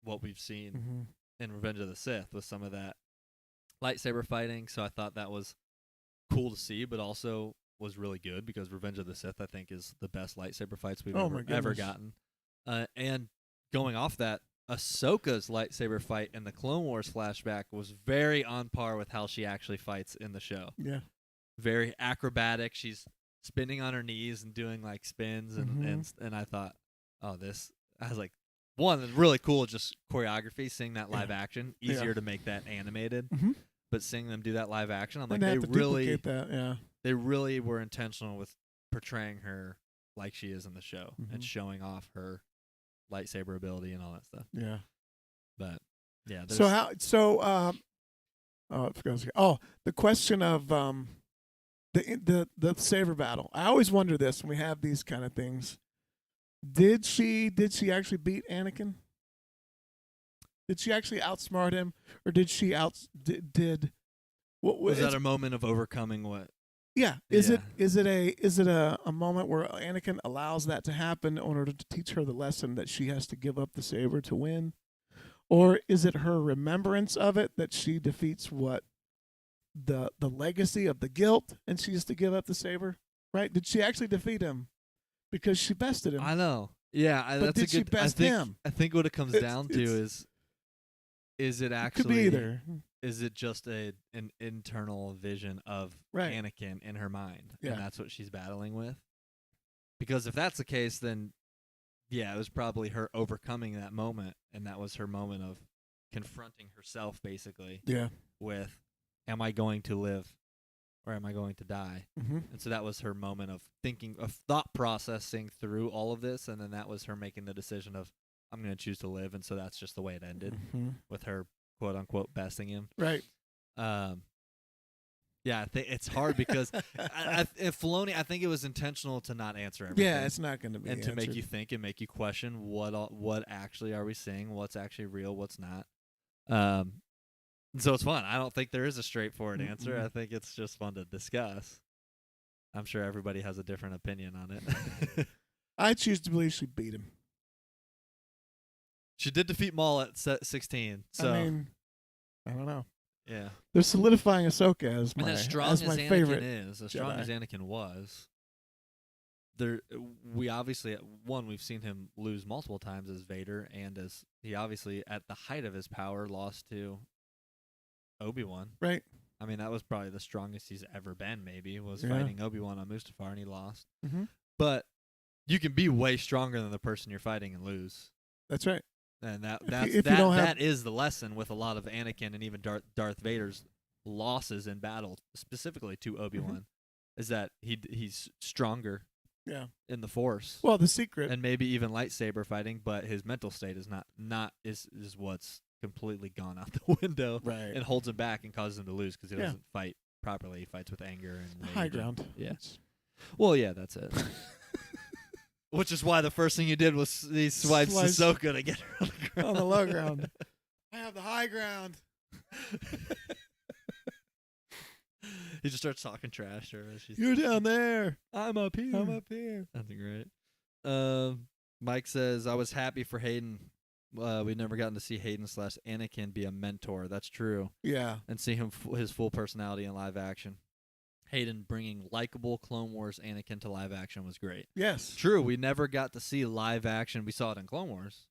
what we've seen in Revenge of the Sith with some of that lightsaber fighting. So I thought that was cool to see, but also was really good because Revenge of the Sith, I think, is the best lightsaber fights we've ever gotten. And going off that, Ahsoka's lightsaber fight in the Clone Wars flashback was very on par with how she actually fights in the show. Yeah. Very acrobatic. She's spinning on her knees and doing like spins and I thought, I was like, one, it's really cool just choreography, seeing that live action. Easier to make that animated. But seeing them do that live action, I'm like, they really were intentional with portraying her like she is in the show and showing off her lightsaber ability and all that stuff. Yeah. But yeah. The question of the saber battle. I always wonder this when we have these kind of things. Did she actually beat Anakin? Did she actually outsmart him, or did she did what was that a moment of overcoming what? Yeah. Is it a moment where Anakin allows that to happen in order to teach her the lesson that she has to give up the saber to win? Or is it her remembrance of it that she defeats what the legacy of the guilt and she has to give up the saber? Right? Did she actually defeat him? Because she bested him. I know. Yeah, but that's did a good. she best him? I think what it comes down to is it actually could be either. Is it just an internal vision of Anakin in her mind, and that's what she's battling with? Because if that's the case, then yeah, it was probably her overcoming that moment, and that was her moment of confronting herself, basically. Yeah. With, am I going to live, or am I going to die? Mm-hmm. And so that was her moment of thinking, of thought processing through all of this, and then that was her making the decision of, I'm going to choose to live, and so that's just the way it ended, with her quote unquote besting him. Right. Yeah, I think it's hard because Filoni, I think it was intentional to not answer everything. Yeah, it's not going to be and answered. To make you think and make you question what actually are we seeing, what's actually real, what's not. So it's fun. I don't think there is a straightforward answer. I think it's just fun to discuss. I'm sure everybody has a different opinion on it. I choose to believe she beat him. She did defeat Maul at 16. So I mean, I don't know. Yeah, they're solidifying Ahsoka as my, as strong as my favorite. As strong as Anakin was, we obviously we've seen him lose multiple times as Vader, and as he obviously at the height of his power lost to Obi-Wan. Right. I mean, that was probably the strongest he's ever been. Maybe was fighting Obi-Wan on Mustafar, and he lost. Mm-hmm. But you can be way stronger than the person you're fighting and lose. That's right. And that is the lesson with a lot of Anakin and even Darth Vader's losses in battle, specifically to Obi-Wan, is that he's stronger in the Force. Well, the secret. And maybe even lightsaber fighting, but his mental state is not what's completely gone out the window and holds him back and causes him to lose because he doesn't fight properly. He fights with anger and high ground. Yeah. Well, yeah, that's it. Which is why the first thing you did was he swipes Ahsoka to get her on the ground. On the low ground. I have the high ground. He just starts talking trash to her. You're down there. I'm up here. I'm up here. That's great. Mike says, I was happy for Hayden. We've never gotten to see Hayden / Anakin be a mentor. That's true. Yeah. And see him his full personality in live action. Hayden bringing likable Clone Wars Anakin to live action was great. Yes. True, we never got to see live action. We saw it in Clone Wars,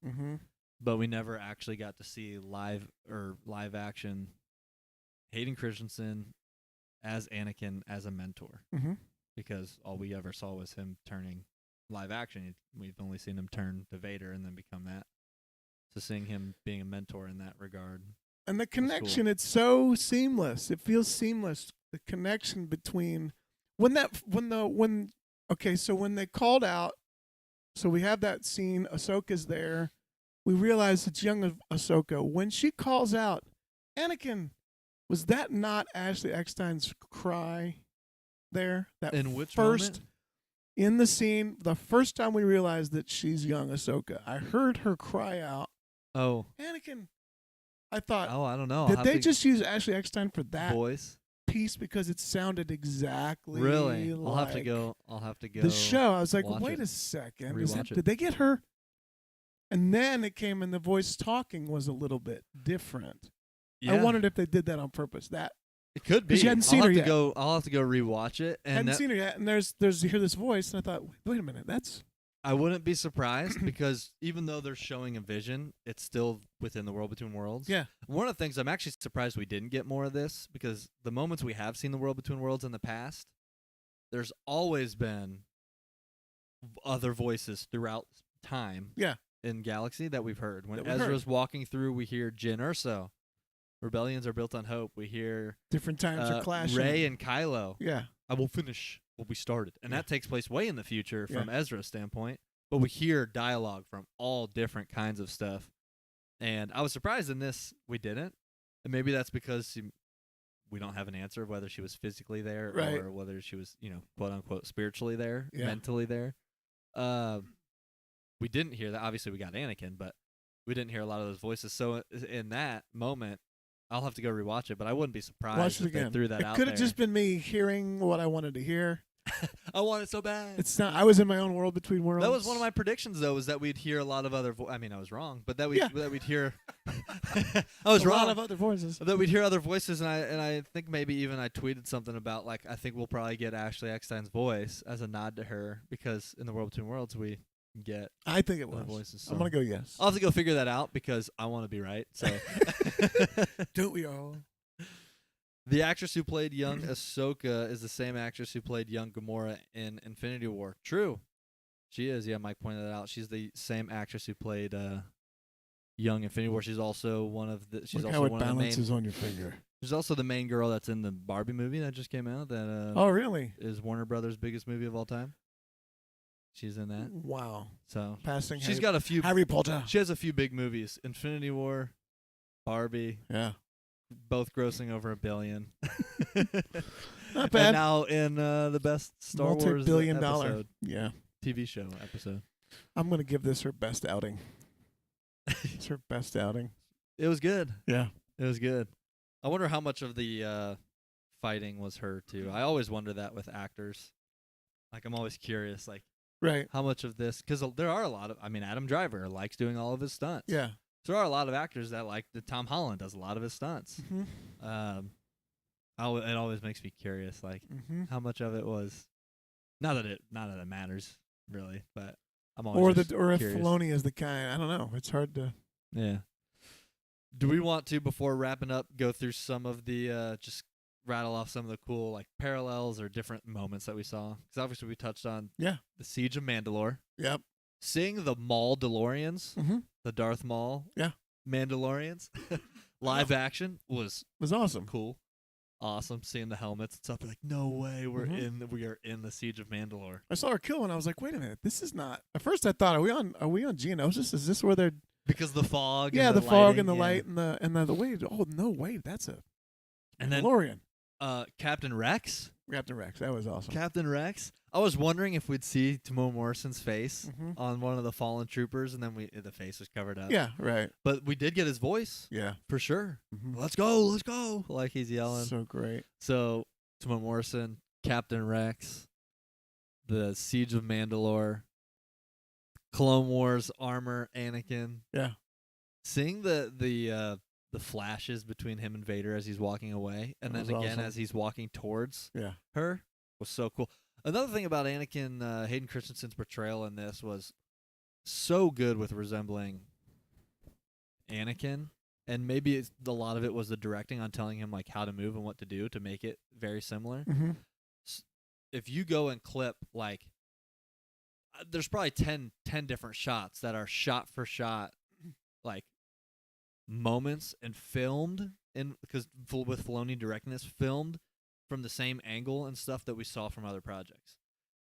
but we never actually got to see live action Hayden Christensen as Anakin as a mentor. Because all we ever saw was him turning live action. We've only seen him turn to Vader and then become that. So seeing him being a mentor in that regard. And the connection, it's so seamless. It feels seamless. The connection between when they called out, so we have that scene, Ahsoka's there. We realize it's young Ahsoka. When she calls out, Anakin, was that not Ashley Eckstein's cry there? That in which first moment? In the scene, the first time we realized that she's young Ahsoka, I heard her cry out, "Oh, Anakin." I thought, I don't know. Did they just use Ashley Eckstein for that voice piece because it sounded exactly really? like I'll have to go. The show. I was like, wait a second. Did they get her? And then it came and the voice talking was a little bit different. Yeah. I wondered if they did that on purpose. That it could be. You hadn't seen her yet. I'll have to go rewatch it. And hadn't seen her yet. And there's you hear this voice, and I thought, wait a minute, that's. I wouldn't be surprised because even though they're showing a vision, it's still within the World Between Worlds. Yeah. One of the things I'm actually surprised we didn't get more of this because the moments we have seen the World Between Worlds in the past, there's always been other voices throughout time. Yeah. In Galaxy that we've heard. When Ezra's walking through, we hear Jyn Erso. Rebellions are built on hope. We hear different times are clashing. Rey and Kylo. Yeah. I will finish what we started. And that takes place way in the future from Ezra's standpoint. But we hear dialogue from all different kinds of stuff. And I was surprised in this we didn't. And maybe that's because we don't have an answer of whether she was physically there Right. or whether she was, quote unquote spiritually there, Yeah. mentally there. We didn't hear that. Obviously, we got Anakin, but we didn't hear a lot of those voices. So in that moment, I'll have to go rewatch it, but I wouldn't be surprised Watch it if they again. threw that It out could there. have just been me hearing what I wanted to hear. I want it so bad. It's not. I was in my own world between worlds. That was one of my predictions, though, was that we'd hear a lot of other. I mean, I was wrong, but that we'd hear. I was wrong. A lot of other voices. That we'd hear other voices, and I think maybe even I tweeted something about like I think we'll probably get Ashley Eckstein's voice as a nod to her because in the World Between Worlds we get. I think it other was. voices. So I'm gonna go yes. I'll have to go figure that out because I want to be right. So. Don't we all? The actress who played young Ahsoka is the same actress who played young Gamora in Infinity War. True. She is. Yeah, Mike pointed that out. She's the same actress who played young Infinity War. She's also one of the. She's Look also how it one of the main. balances on your finger. She's also the main girl that's in the Barbie movie that just came out. That Oh, really? is Warner Brothers' biggest movie of all time. She's in that. Wow. So Passing. she's got a few. Harry Potter. She has a few big movies: Infinity War, Barbie. Yeah. Both grossing over $1 billion. Not And bad. now in the best Star Wars Multi-billion-dollar. episode, Yeah. TV show episode. I'm gonna give this her best outing. It's her best outing. It was good. Yeah. It was good. I wonder how much of the fighting was her too. I always wonder that with actors. Like I'm always curious, like Right. how much of this, because there are a lot of. I mean, Adam Driver likes doing all of his stunts. Yeah. So there are a lot of actors that like. Tom Holland does a lot of his stunts. Mm-hmm. It always makes me curious, like Mm-hmm. how much of it was. Not that it matters really, but I'm always just Or if curious. Filoni is the kind. I don't know. It's hard to. Yeah. Do we want to, before wrapping up, go through some of the just rattle off some of the cool like parallels or different moments that we saw? Because obviously we touched on Yeah. the Siege of Mandalore, Yep. seeing the Maul DeLoreans, Mm-hmm. the Darth Maul, Yeah. Mandalorians, live action was It was awesome. cool, awesome. Seeing the helmets and stuff, like no way we Mhm. are in the Siege of Mandalore. I saw her kill and I was like, wait a minute, this is not. At first, I thought, are we on Geonosis? Is this where they're? Because the fog, Yeah, and the fog lighting, and the yeah. light and the wait. Oh no, wait, that's a And then DeLorean. Captain Rex. Captain Rex. That was awesome. Captain Rex. I was wondering if we'd see Timon Morrison's face Mhm. on one of the fallen troopers, and then the face was covered up. Yeah. Right. But we did get his voice Yeah. for sure. Mhm. Let's go, like he's yelling. So great. So Timon Morrison, Captain Rex, the Siege of Mandalore, Clone Wars armor, Anakin. Yeah. Seeing the flashes between him and Vader as he's walking away, and That then was again awesome. as he's walking towards Yeah. her was so cool. Another thing about Anakin, Hayden Christensen's portrayal in this was so good with resembling Anakin, and maybe a lot of it was the directing on telling him like how to move and what to do to make it very similar. Mm-hmm. If you go and clip like, there's probably 10 different shots that are shot for shot, like moments and filmed because with Filoni directing this, filmed from the same angle and stuff that we saw from other projects.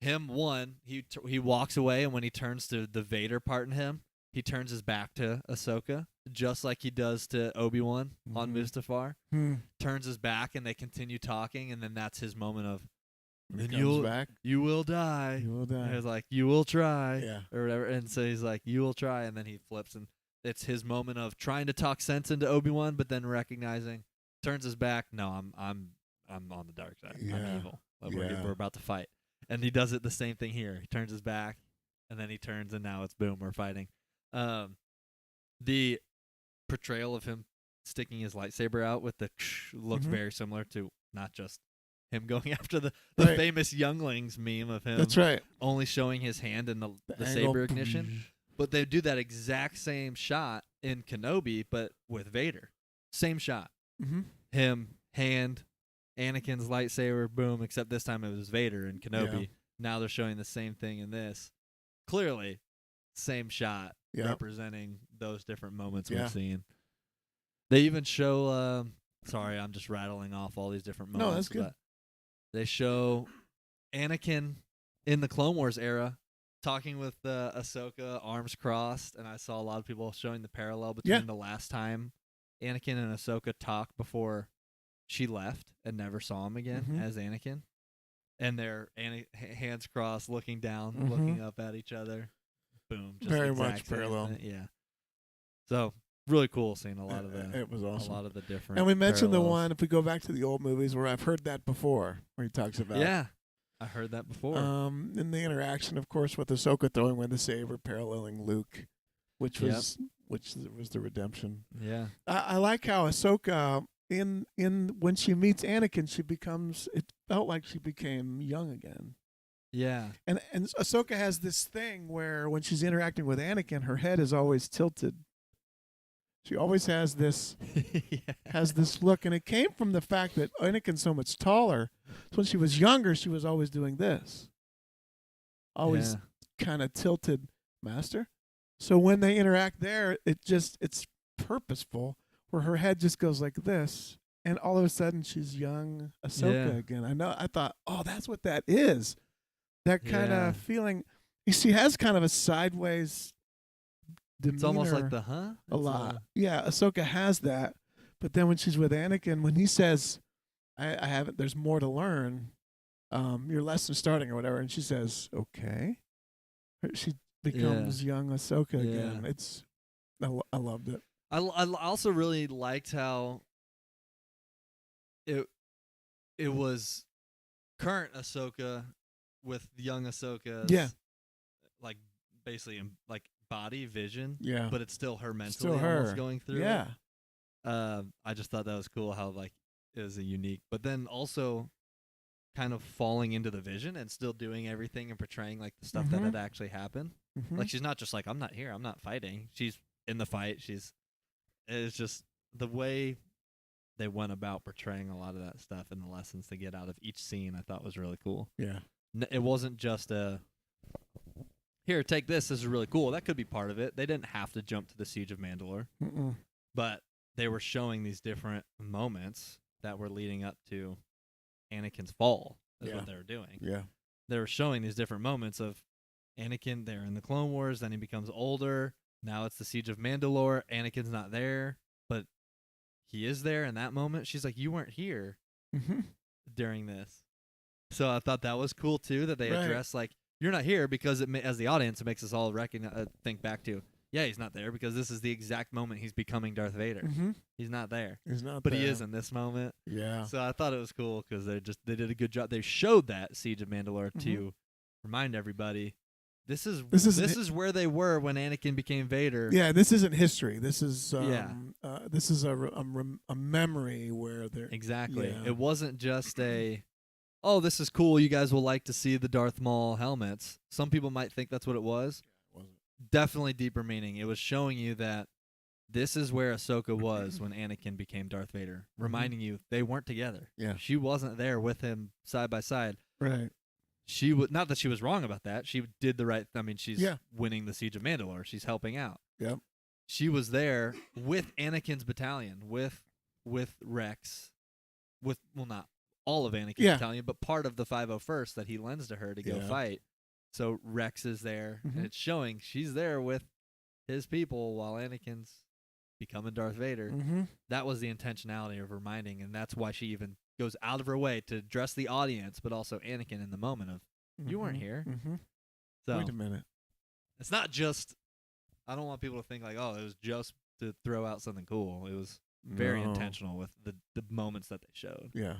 He walks away, and when he turns to the Vader part in him, he turns his back to Ahsoka, just like he does to Obi-Wan on Mhm. Mustafar. Hmm. Turns his back, and they continue talking, and then that's his moment of, When he then comes back. you will die. You will die. And he's like, you will try, Yeah. or whatever. And so he's like, you will try, and then he flips, and it's his moment of trying to talk sense into Obi-Wan, but then recognizing, turns his back. No, I'm on the dark side. I'm Yeah. evil. Yeah. We're about to fight, and he does it the same thing here. He turns his back, and then he turns, and now it's boom, we're fighting. The portrayal of him sticking his lightsaber out with the looks Mhm. very similar to not just him going after the Right. famous younglings meme of him That's right. only showing his hand and the angle. saber ignition. But they do that exact same shot in Kenobi, but with Vader. Same shot. Mm-hmm. Him, hand, Anakin's lightsaber, boom, except this time it was Vader in Kenobi. Yeah. Now they're showing the same thing in this. Clearly, same shot Yeah. representing those different moments Yeah. we've seen. They even show, sorry, I'm just rattling off all these different moments. No, that's good. but they show Anakin in the Clone Wars era talking with Ahsoka, arms crossed, and I saw a lot of people showing the parallel between Yeah. the last time Anakin and Ahsoka talk before she left and never saw him again as Anakin. And they're hands crossed, looking down, looking up at each other. Boom. Just very much parallel. Yeah. So really cool seeing a lot of the. It was awesome. A lot of the different. And we mentioned parallels. the one. If we go back to the old movies, where I've heard that before, where he talks about. Yeah, I heard that before. In the interaction, of course, with Ahsoka throwing away the saber, paralleling Luke, which was the redemption. Yeah. I like how Ahsoka in when she meets Anakin, she becomes. It felt like she became young again. Yeah. And Ahsoka has this thing where when she's interacting with Anakin, her head is always tilted. She always has this look, and it came from the fact that Anakin's so much taller. So when she was younger, she was always doing this, always kind of tilted, master. So when they interact there, it's purposeful, where her head just goes like this, and all of a sudden she's young Ahsoka again. I thought, oh, that's what that is. That kind of feeling. She has kind of a sideways demeanor. It's almost like a lot. Yeah, Ahsoka has that. But then when she's with Anakin, when he says, I haven't, there's more to learn, your lesson's starting or whatever, and she says, okay. She becomes young Ahsoka again. I loved it. I also really liked how it was current Ahsoka with young Ahsoka. Yeah. Like basically like body vision. Yeah. But it's still her mentally still her. almost going through. Yeah. I just thought that was cool how like it was a unique, but then also kind of falling into the vision and still doing everything and portraying like the stuff that had actually happened. Like she's not just like, I'm not here, I'm not fighting. She's in the fight. It's just the way they went about portraying a lot of that stuff and the lessons to get out of each scene I thought was really cool. Yeah. It wasn't just here, take this is really cool. That could be part of it. They didn't have to jump to the Siege of Mandalore. But they were showing these different moments that were leading up to Anakin's fall is what they were doing. Yeah. They were showing these different moments of Anakin there in the Clone Wars, then he becomes older. Now it's the Siege of Mandalore. Anakin's not there, but he is there in that moment. She's like, you weren't here during this. So I thought that was cool, too, that they addressed, like, you're not here because, as the audience, it makes us all think back to, yeah, he's not there because this is the exact moment he's becoming Darth Vader. He's not there. But he is in this moment. Yeah. So I thought it was cool because they did a good job. They showed that Siege of Mandalore to remind everybody this is where they were when Anakin became Vader. Yeah, this isn't history. This is this is a memory where they're exactly. Yeah. It wasn't just oh, this is cool. You guys will like to see the Darth Maul helmets. Some people might think that's what it was. Definitely deeper meaning. It was showing you that this is where Ahsoka was when Anakin became Darth Vader, reminding you they weren't together. Yeah. She wasn't there with him side by side. Right. She was not that she was wrong about that. She did the right. I mean, she's winning the Siege of Mandalore. She's helping out. Yep. She was there with Anakin's battalion, with Rex, not all of Anakin's battalion, but part of the 501st that he lends to her to go fight. So Rex is there, and it's showing she's there with his people while Anakin's becoming Darth Vader. That was the intentionality of reminding, and that's why she even goes out of her way to address the audience, but also Anakin in the moment of, you weren't here. So wait a minute. It's not just, I don't want people to think like, oh, it was just to throw out something cool. It was very intentional with the moments that they showed. Yeah.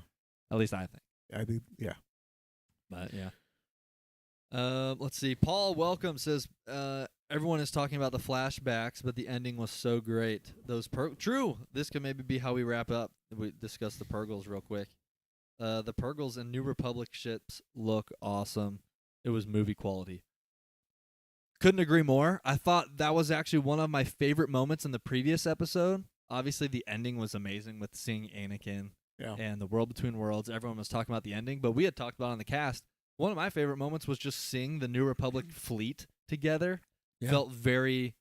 At least I think. I think, yeah. But, yeah. Let's see. Paul Welcome says, everyone is talking about the flashbacks, but the ending was so great. True. This could maybe be how we wrap up. We discuss the Purgles real quick. The Purgles and New Republic ships look awesome. It was movie quality. Couldn't agree more. I thought that was actually one of my favorite moments in the previous episode. Obviously, the ending was amazing with seeing Anakin and the world between worlds. Everyone was talking about the ending, but we had talked about on the cast. One of my favorite moments was just seeing the New Republic fleet together. Yeah. Felt very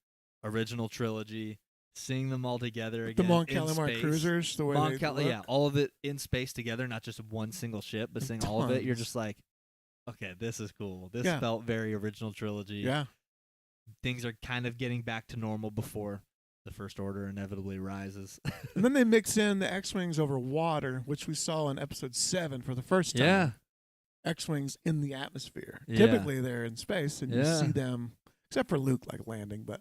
original trilogy. Seeing them all together again. The Mon Calamari cruisers, the way they look. Yeah, all of it in space together, not just one single ship, but seeing all of it. You're just like, okay, this is cool. This felt very original trilogy. Yeah. Things are kind of getting back to normal before the First Order inevitably rises. And then they mix in the X-Wings over water, which we saw in episode 7 for the first time. Yeah. X-Wings in the atmosphere. Yeah. Typically they're in space, and you Yeah. see them, except for Luke, like landing, but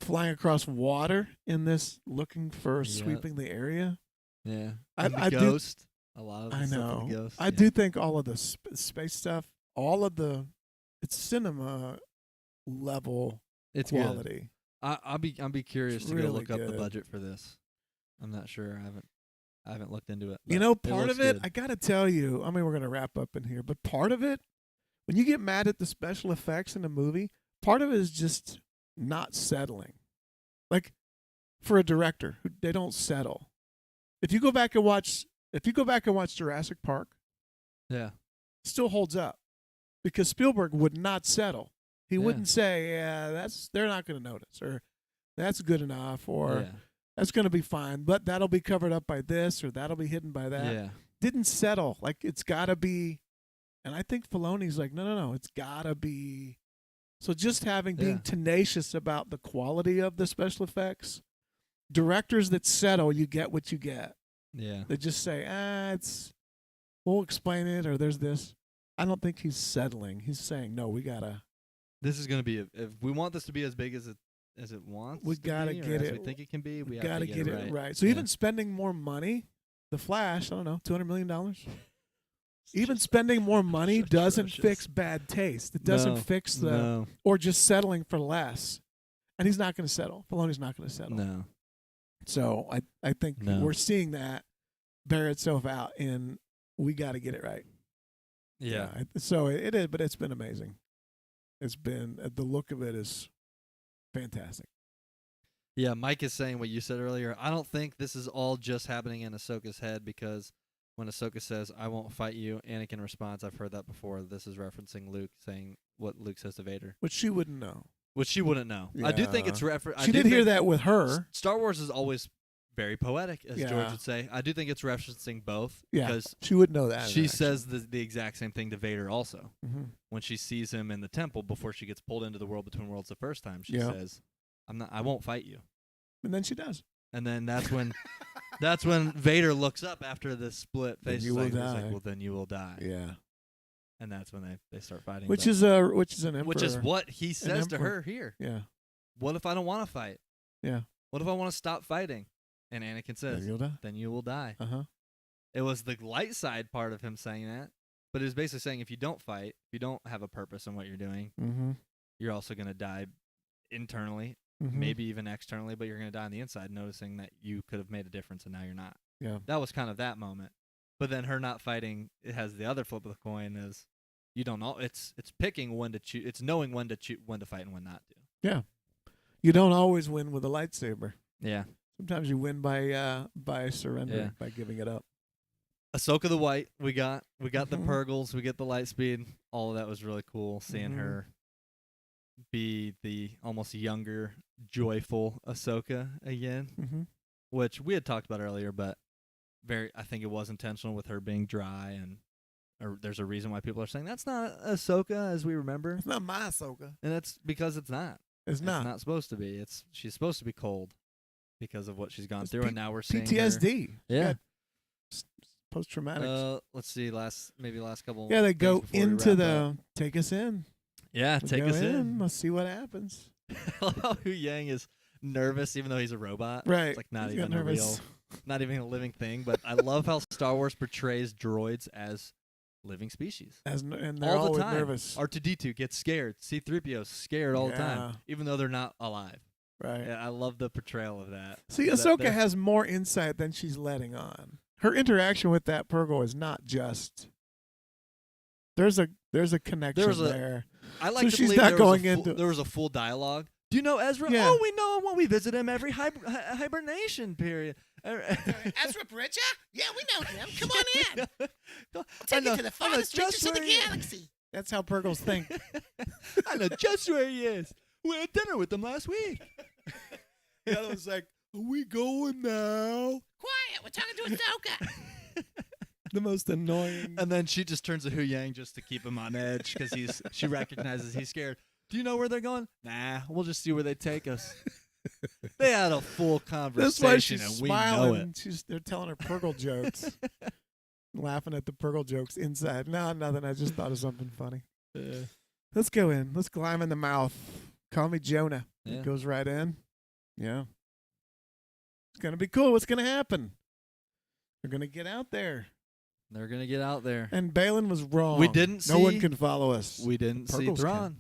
flying across water in this, looking for sweeping the area. Yeah. I the Ghost. A lot of the I stuff know. with the Ghost. I do think all of the space stuff, it's cinema level It's quality. good. I'll be curious It's to go really look up the good. budget for this. I'm not sure. I haven't looked into it. You but know, it part looks of it, good. I got to tell you, I mean, we're going to wrap up in here, but part of it, when you get mad at the special effects in a movie, part of it is just not settling. Like, for a director, they don't settle. If you go back and watch Jurassic Park, Yeah. it still holds up because Spielberg would not settle. He Yeah. wouldn't say, "Yeah, they're not going to notice," or "That's good enough," or "That's going to be fine, but that'll be covered up by this," or "That'll be hidden by that." Yeah. Didn't settle. Like, it's got to be. And I think Filoni's like, no, it's got to be. So just being tenacious about the quality of the special effects. Directors that settle, you get what you get. Yeah. They just say, we'll explain it, or there's this. I don't think he's settling. He's saying, no, we got to. This is going to be if we want this to be as big as it wants. We got to get it. We think it can be. We got to get it right. So even spending more money, The Flash, I don't know, $200 million. Even spending more money doesn't fix bad taste. It doesn't fix or just settling for less. And he's not going to settle. Filoni's not going to settle. No. So I think we're seeing that bear itself out in we got to get it right. Yeah. So it is, but it's been amazing. It's been, the look of it is fantastic. Yeah, Mike is saying what you said earlier. I don't think this is all just happening in Ahsoka's head because when Ahsoka says, "I won't fight you," Anakin responds, "I've heard that before." This is referencing Luke saying what Luke says to Vader. Which she wouldn't know. Which she wouldn't know. Yeah. I do think it's She did hear that with her. Star Wars is always very poetic, as George would say. I do think it's referencing both. Yeah, because she would know that. She says the exact same thing to Vader also. Mm-hmm. When she sees him in the temple before she gets pulled into the world between worlds the first time, she says, I won't fight you. And then she does. And then that's when Vader looks up after the split face. He's like, well, then you will die. Yeah. And that's when they start fighting. Which is an emperor. Which is what he says to her here. Yeah. What if I don't want to fight? Yeah. What if I want to stop fighting? And Anakin says, then you will die. Uh-huh. It was the light side part of him saying that, but it was basically saying if you don't fight, if you don't have a purpose in what you're doing, you're also going to die internally, maybe even externally, but you're going to die on the inside, noticing that you could have made a difference and now you're not. Yeah. That was kind of that moment. But then her not fighting, it has the other flip of the coin is you don't know. It's picking when to choose. It's knowing when to fight and when not to. Yeah. You don't always win with a lightsaber. Yeah. Sometimes you win by surrender, by giving it up. Ahsoka the White, we got the Purgles, we get the light speed. All of that was really cool. Seeing her be the almost younger, joyful Ahsoka again, which we had talked about earlier, but I think it was intentional with her being dry, and there's a reason why people are saying that's not Ahsoka as we remember. It's not my Ahsoka, and that's because it's not. It's not supposed to be. She's supposed to be cold because of what she's gone through, and now we're seeing PTSD. Her. Yeah. Post-traumatic. Let's see. Last couple. Yeah, they go into take us in. Yeah, take us in. Let's see what happens. I love how Hu Yang is nervous, even though he's a robot. Right. It's like not even a real, not even a living thing. But I love how Star Wars portrays droids as living species. And they're all the always time. nervous. R2-D2 gets scared. C-3PO scared all the time, even though they're not alive. Right. Yeah, I love the portrayal of that. See, Ahsoka has more insight than she's letting on. Her interaction with that Purgle is not just. There's a connection there. I like so to she's not going into. There was a full dialogue. Do you know Ezra? Yeah. Oh, we know him when we visit him every hibernation period. Ezra Bridger? Yeah, we know him. Come on in. I'll take you to the farthest reaches of the galaxy. That's how Purgles think. I know just where he is. We had dinner with him last week. The other one's like, are we going now? Quiet, we're talking to Ahsoka. The most annoying. And then she just turns to Hu Yang just to keep him on edge because she recognizes he's scared. Do you know where they're going? Nah, we'll just see where they take us. They had a full conversation, That's why she's and smiling. we know it. They're telling her Purgle jokes, laughing at the Purgle jokes inside. No, nothing. I just thought of something funny. Let's go in. Let's climb in the mouth. Call me Jonah. Yeah. It goes right in. Yeah. It's going to be cool. What's going to happen? They're going to get out there. They're going to get out there. And Balin was wrong. We didn't No see- one can follow us. We didn't see Purgles Thrawn.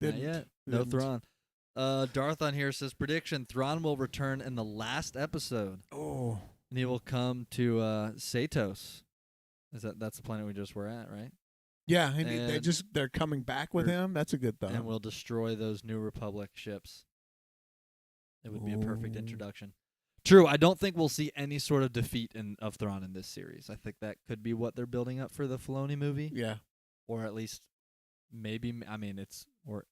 Not Didn't. yet. No Didn't. Thrawn. Darth on here says, prediction, Thrawn will return in the last episode. Oh. And he will come to Satos. That's the planet we just were at, right? Yeah, And they're coming back with him. That's a good thought. And we'll destroy those New Republic ships. It would be a perfect Ooh. introduction. True, I don't think we'll see any sort of defeat of Thrawn in this series. I think that could be what they're building up for the Filoni movie. Yeah. Or at least maybe, I mean, it's, or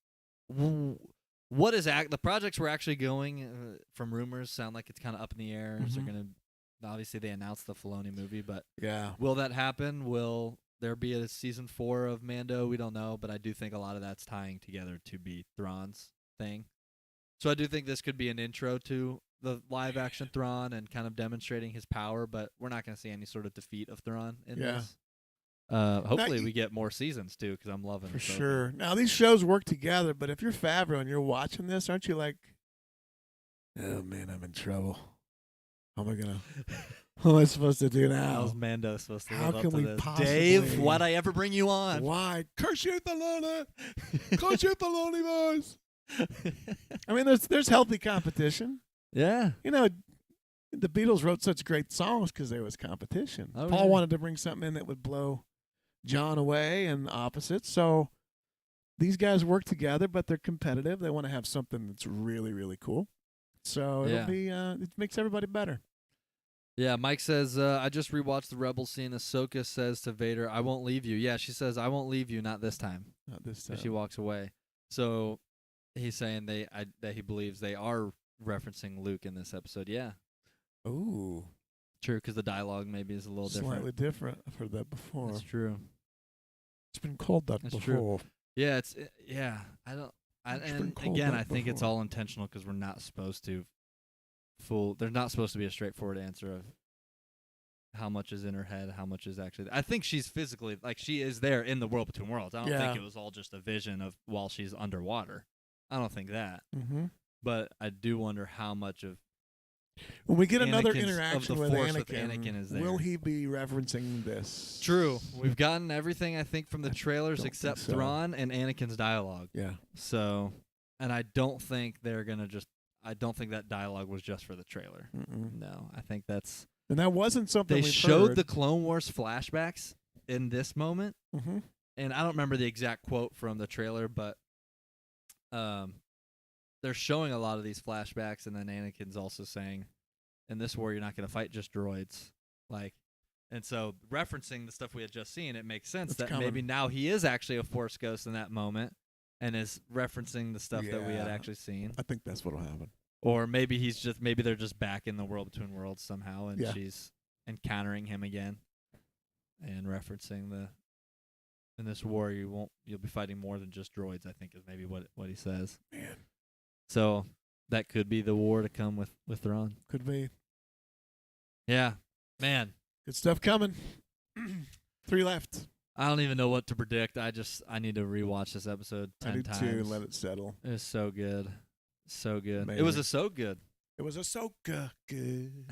what is the projects we're actually going from rumors sound like it's kind of up in the air. So they're going to, obviously they announced the Filoni movie, but Yeah. will that happen? Will there be a season 4 of Mando? We don't know, but I do think a lot of that's tying together to be Thrawn's thing. So I do think this could be an intro to the live-action Thrawn and kind of demonstrating his power, but we're not going to see any sort of defeat of Thrawn in this. Hopefully we get more seasons, too, because I'm loving it. For sure. Now, these shows work together, but if you're Favreau and you're watching this, aren't you like, oh, man, I'm in trouble. How am I going to... What am I supposed to do now? How's Mando supposed to How live up can to we this? possibly- Dave, why'd I ever bring you on? Why? Curse you, Filoni! Curse you, Filoni boys! I mean, there's healthy competition. Yeah. You know, the Beatles wrote such great songs because there was competition. Oh, Paul yeah. wanted to bring something in that would blow John away and opposites. So these guys work together, but they're competitive. They want to have something that's really, really cool. So it'll be it makes everybody better. Yeah, Mike says, I just rewatched the Rebel scene. Ahsoka says to Vader, I won't leave you. Yeah, she says, I won't leave you, not this time. Not this So time. she walks away. So he's saying that he believes they are referencing Luke in this episode. Yeah, Ooh, true, because the dialogue maybe is a little slightly different. different. I've heard that before. That's true. It's been called that That's before. true. Yeah, I don't. It's been And called again, that I think it's before. all intentional because we're not supposed to There's not supposed to be a straightforward answer of how much is in her head, how much is actually. I think she's physically, like, she is there in the world between worlds. I don't think it was all just a vision of while she's underwater. I don't think that. Mm-hmm. But I do wonder how much of When we get another Anakin's- interaction of the with Force Anakin, with Anakin is there. will he be referencing this? True. We've gotten everything, I think, from the I trailers don't except think so. Thrawn and Anakin's dialogue. Yeah. So, and I don't think they're going to I don't think that dialogue was just for the trailer. Mm-mm. No, I think that's. And that wasn't something They we've showed heard. the Clone Wars flashbacks in this moment, Mm-hmm. and I don't remember the exact quote from the trailer, but they're showing a lot of these flashbacks, and then Anakin's also saying, in this war, you're not going to fight just droids. And so referencing the stuff we had just seen, it makes sense It's that coming. maybe now he is actually a Force ghost in that moment and is referencing the stuff that we had Yeah. actually seen. I think that's what'll happen. Or maybe maybe they're just back in the world between worlds somehow, and Yeah. she's encountering him again and referencing in this war you'll be fighting more than just droids, I think is maybe what he says. Man, So that could be the war to come with Thrawn. could be Yeah. Man, good stuff coming. 3 left. I don't even know what to predict. I need to rewatch this episode 10 I do times. too. And let it settle. It was so good. So good. It was Amazing. so good. It was Ahsoka good.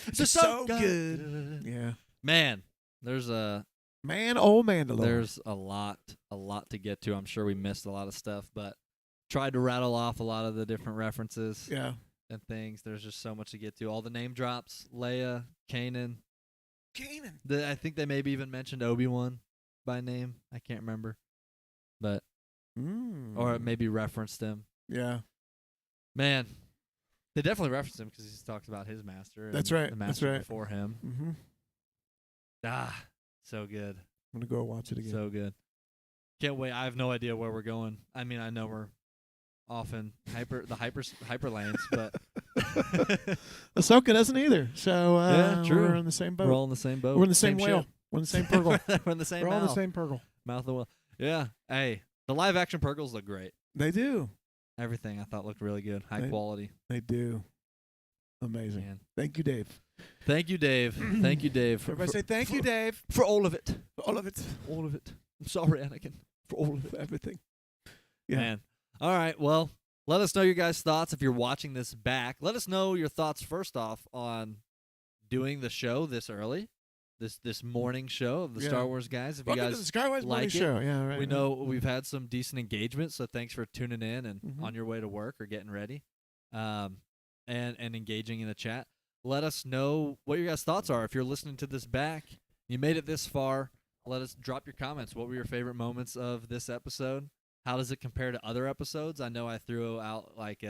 It's so good. Yeah. Man, there's a Mandalore. a lot to get to. I'm sure we missed a lot of stuff, but tried to rattle off a lot of the different references Yeah. and things. There's just so much to get to. All the name drops, Leia, Kanan. I think they maybe even mentioned Obi-Wan by name. I can't remember. But or maybe referenced him. Yeah. Man, they definitely referenced him because he talks about his master. That's and right, The that's master right. before him. Mm-hmm. I'm So good. gonna go watch it again. So good. Can't wait. I have no idea where we're going. I mean, I know we're off in hyper lanes, but Ahsoka doesn't either. So Yeah, true. we're in the same boat. we're all in the same boat. We're in the same whale. ship. We're in the same Purgle. We're in the same We're all in the mouth. same Purgle. Mouth of the whale. Yeah. Hey, the live action Purgles look great. They do. Everything I thought looked really good. High quality. They do. Amazing. Man. Thank you, Dave. Thank you, Dave. Thank you, Dave. Everybody say thank you, Dave. For all of it. For all of it. All of it. I'm sorry, Anakin. For all of it. For everything. Yeah. Man. All right. Well, let us know your guys' thoughts if you're watching this back. Let us know your thoughts first off on doing the show this early, this morning show of the Star Wars guys. If Welcome you to guys the Star Wars Morning Show. Yeah, right. we know we've had some decent engagement, so thanks for tuning in and Mhm. on your way to work or getting ready, and engaging in the chat. Let us know what your guys' thoughts are. If you're listening to this back, you made it this far, let us drop your comments. What were your favorite moments of this episode? How does it compare to other episodes? I know I threw out like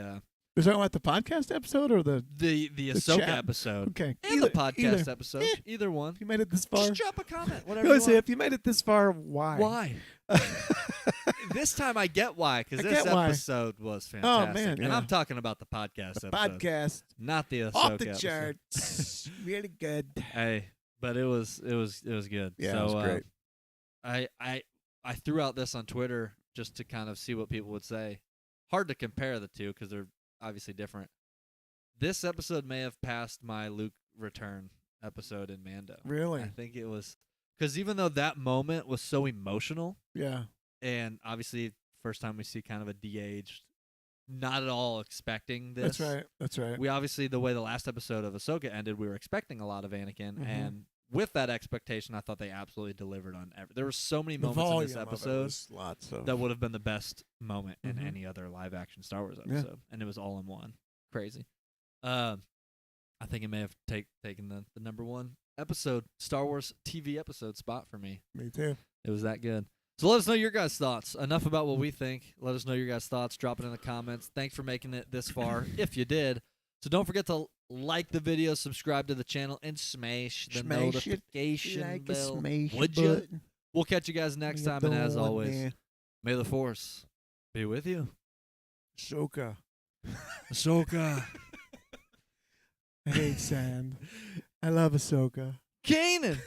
Was that what the podcast episode or the Ahsoka chat? episode Okay. and the podcast either. episode? Either one. If you made it this far, Just drop a comment. Whatever I you say want. if you made it this far, why? Why? This time I get why, because I this get why. episode was fantastic. man, And yeah. I'm talking about the podcast episode, Podcast not the Ahsoka off the episode. charts. Really good. Hey, but it was good. Yeah, so, it was great. I threw out this on Twitter just to kind of see what people would say. Hard to compare the two because they're obviously different. This episode may have passed my Luke return episode in Mando. Really? I think it was because even though that moment was so emotional, Yeah. and obviously first time we see kind of a de-aged, not at all expecting this. That's right. We obviously, the way the last episode of Ahsoka ended, we were expecting a lot of Anakin, Mhm. and with that expectation, I thought they absolutely delivered on every. There were so many The moments in volume this of it episode was lots of that would have been the best moment in Mhm. any other live-action Star Wars Yeah. episode, and it was all in one. Crazy. I think it may have taken the number one episode, Star Wars TV episode spot for me. Me too. It was that good. So let us know your guys' thoughts. Enough about what we think. Let us know your guys' thoughts. Drop it in the comments. Thanks for making it this far, if you did. So don't forget to like the video, subscribe to the channel, and smash the notification bell. Would you? We'll catch you guys next time, and as always, may the Force be with you. Ahsoka. Ahsoka. I hate sand. I love Ahsoka. Kanan.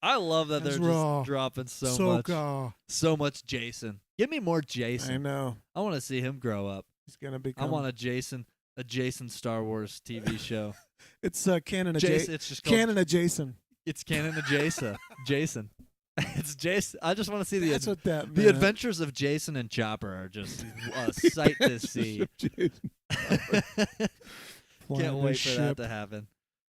I love that they're Ezra. just dropping Ahsoka. so much Jason. Give me more I Jason. know. I want to see him grow up. He's gonna become. I want a Jason Star Wars TV show. It's canon Jason. It's just called, canon adjacent. It's canon adjacent. Jason. It's Jason. I That's what that meant. the adventures of Jason and Chopper are just a sight to see. Jason. Can't wait for that to happen.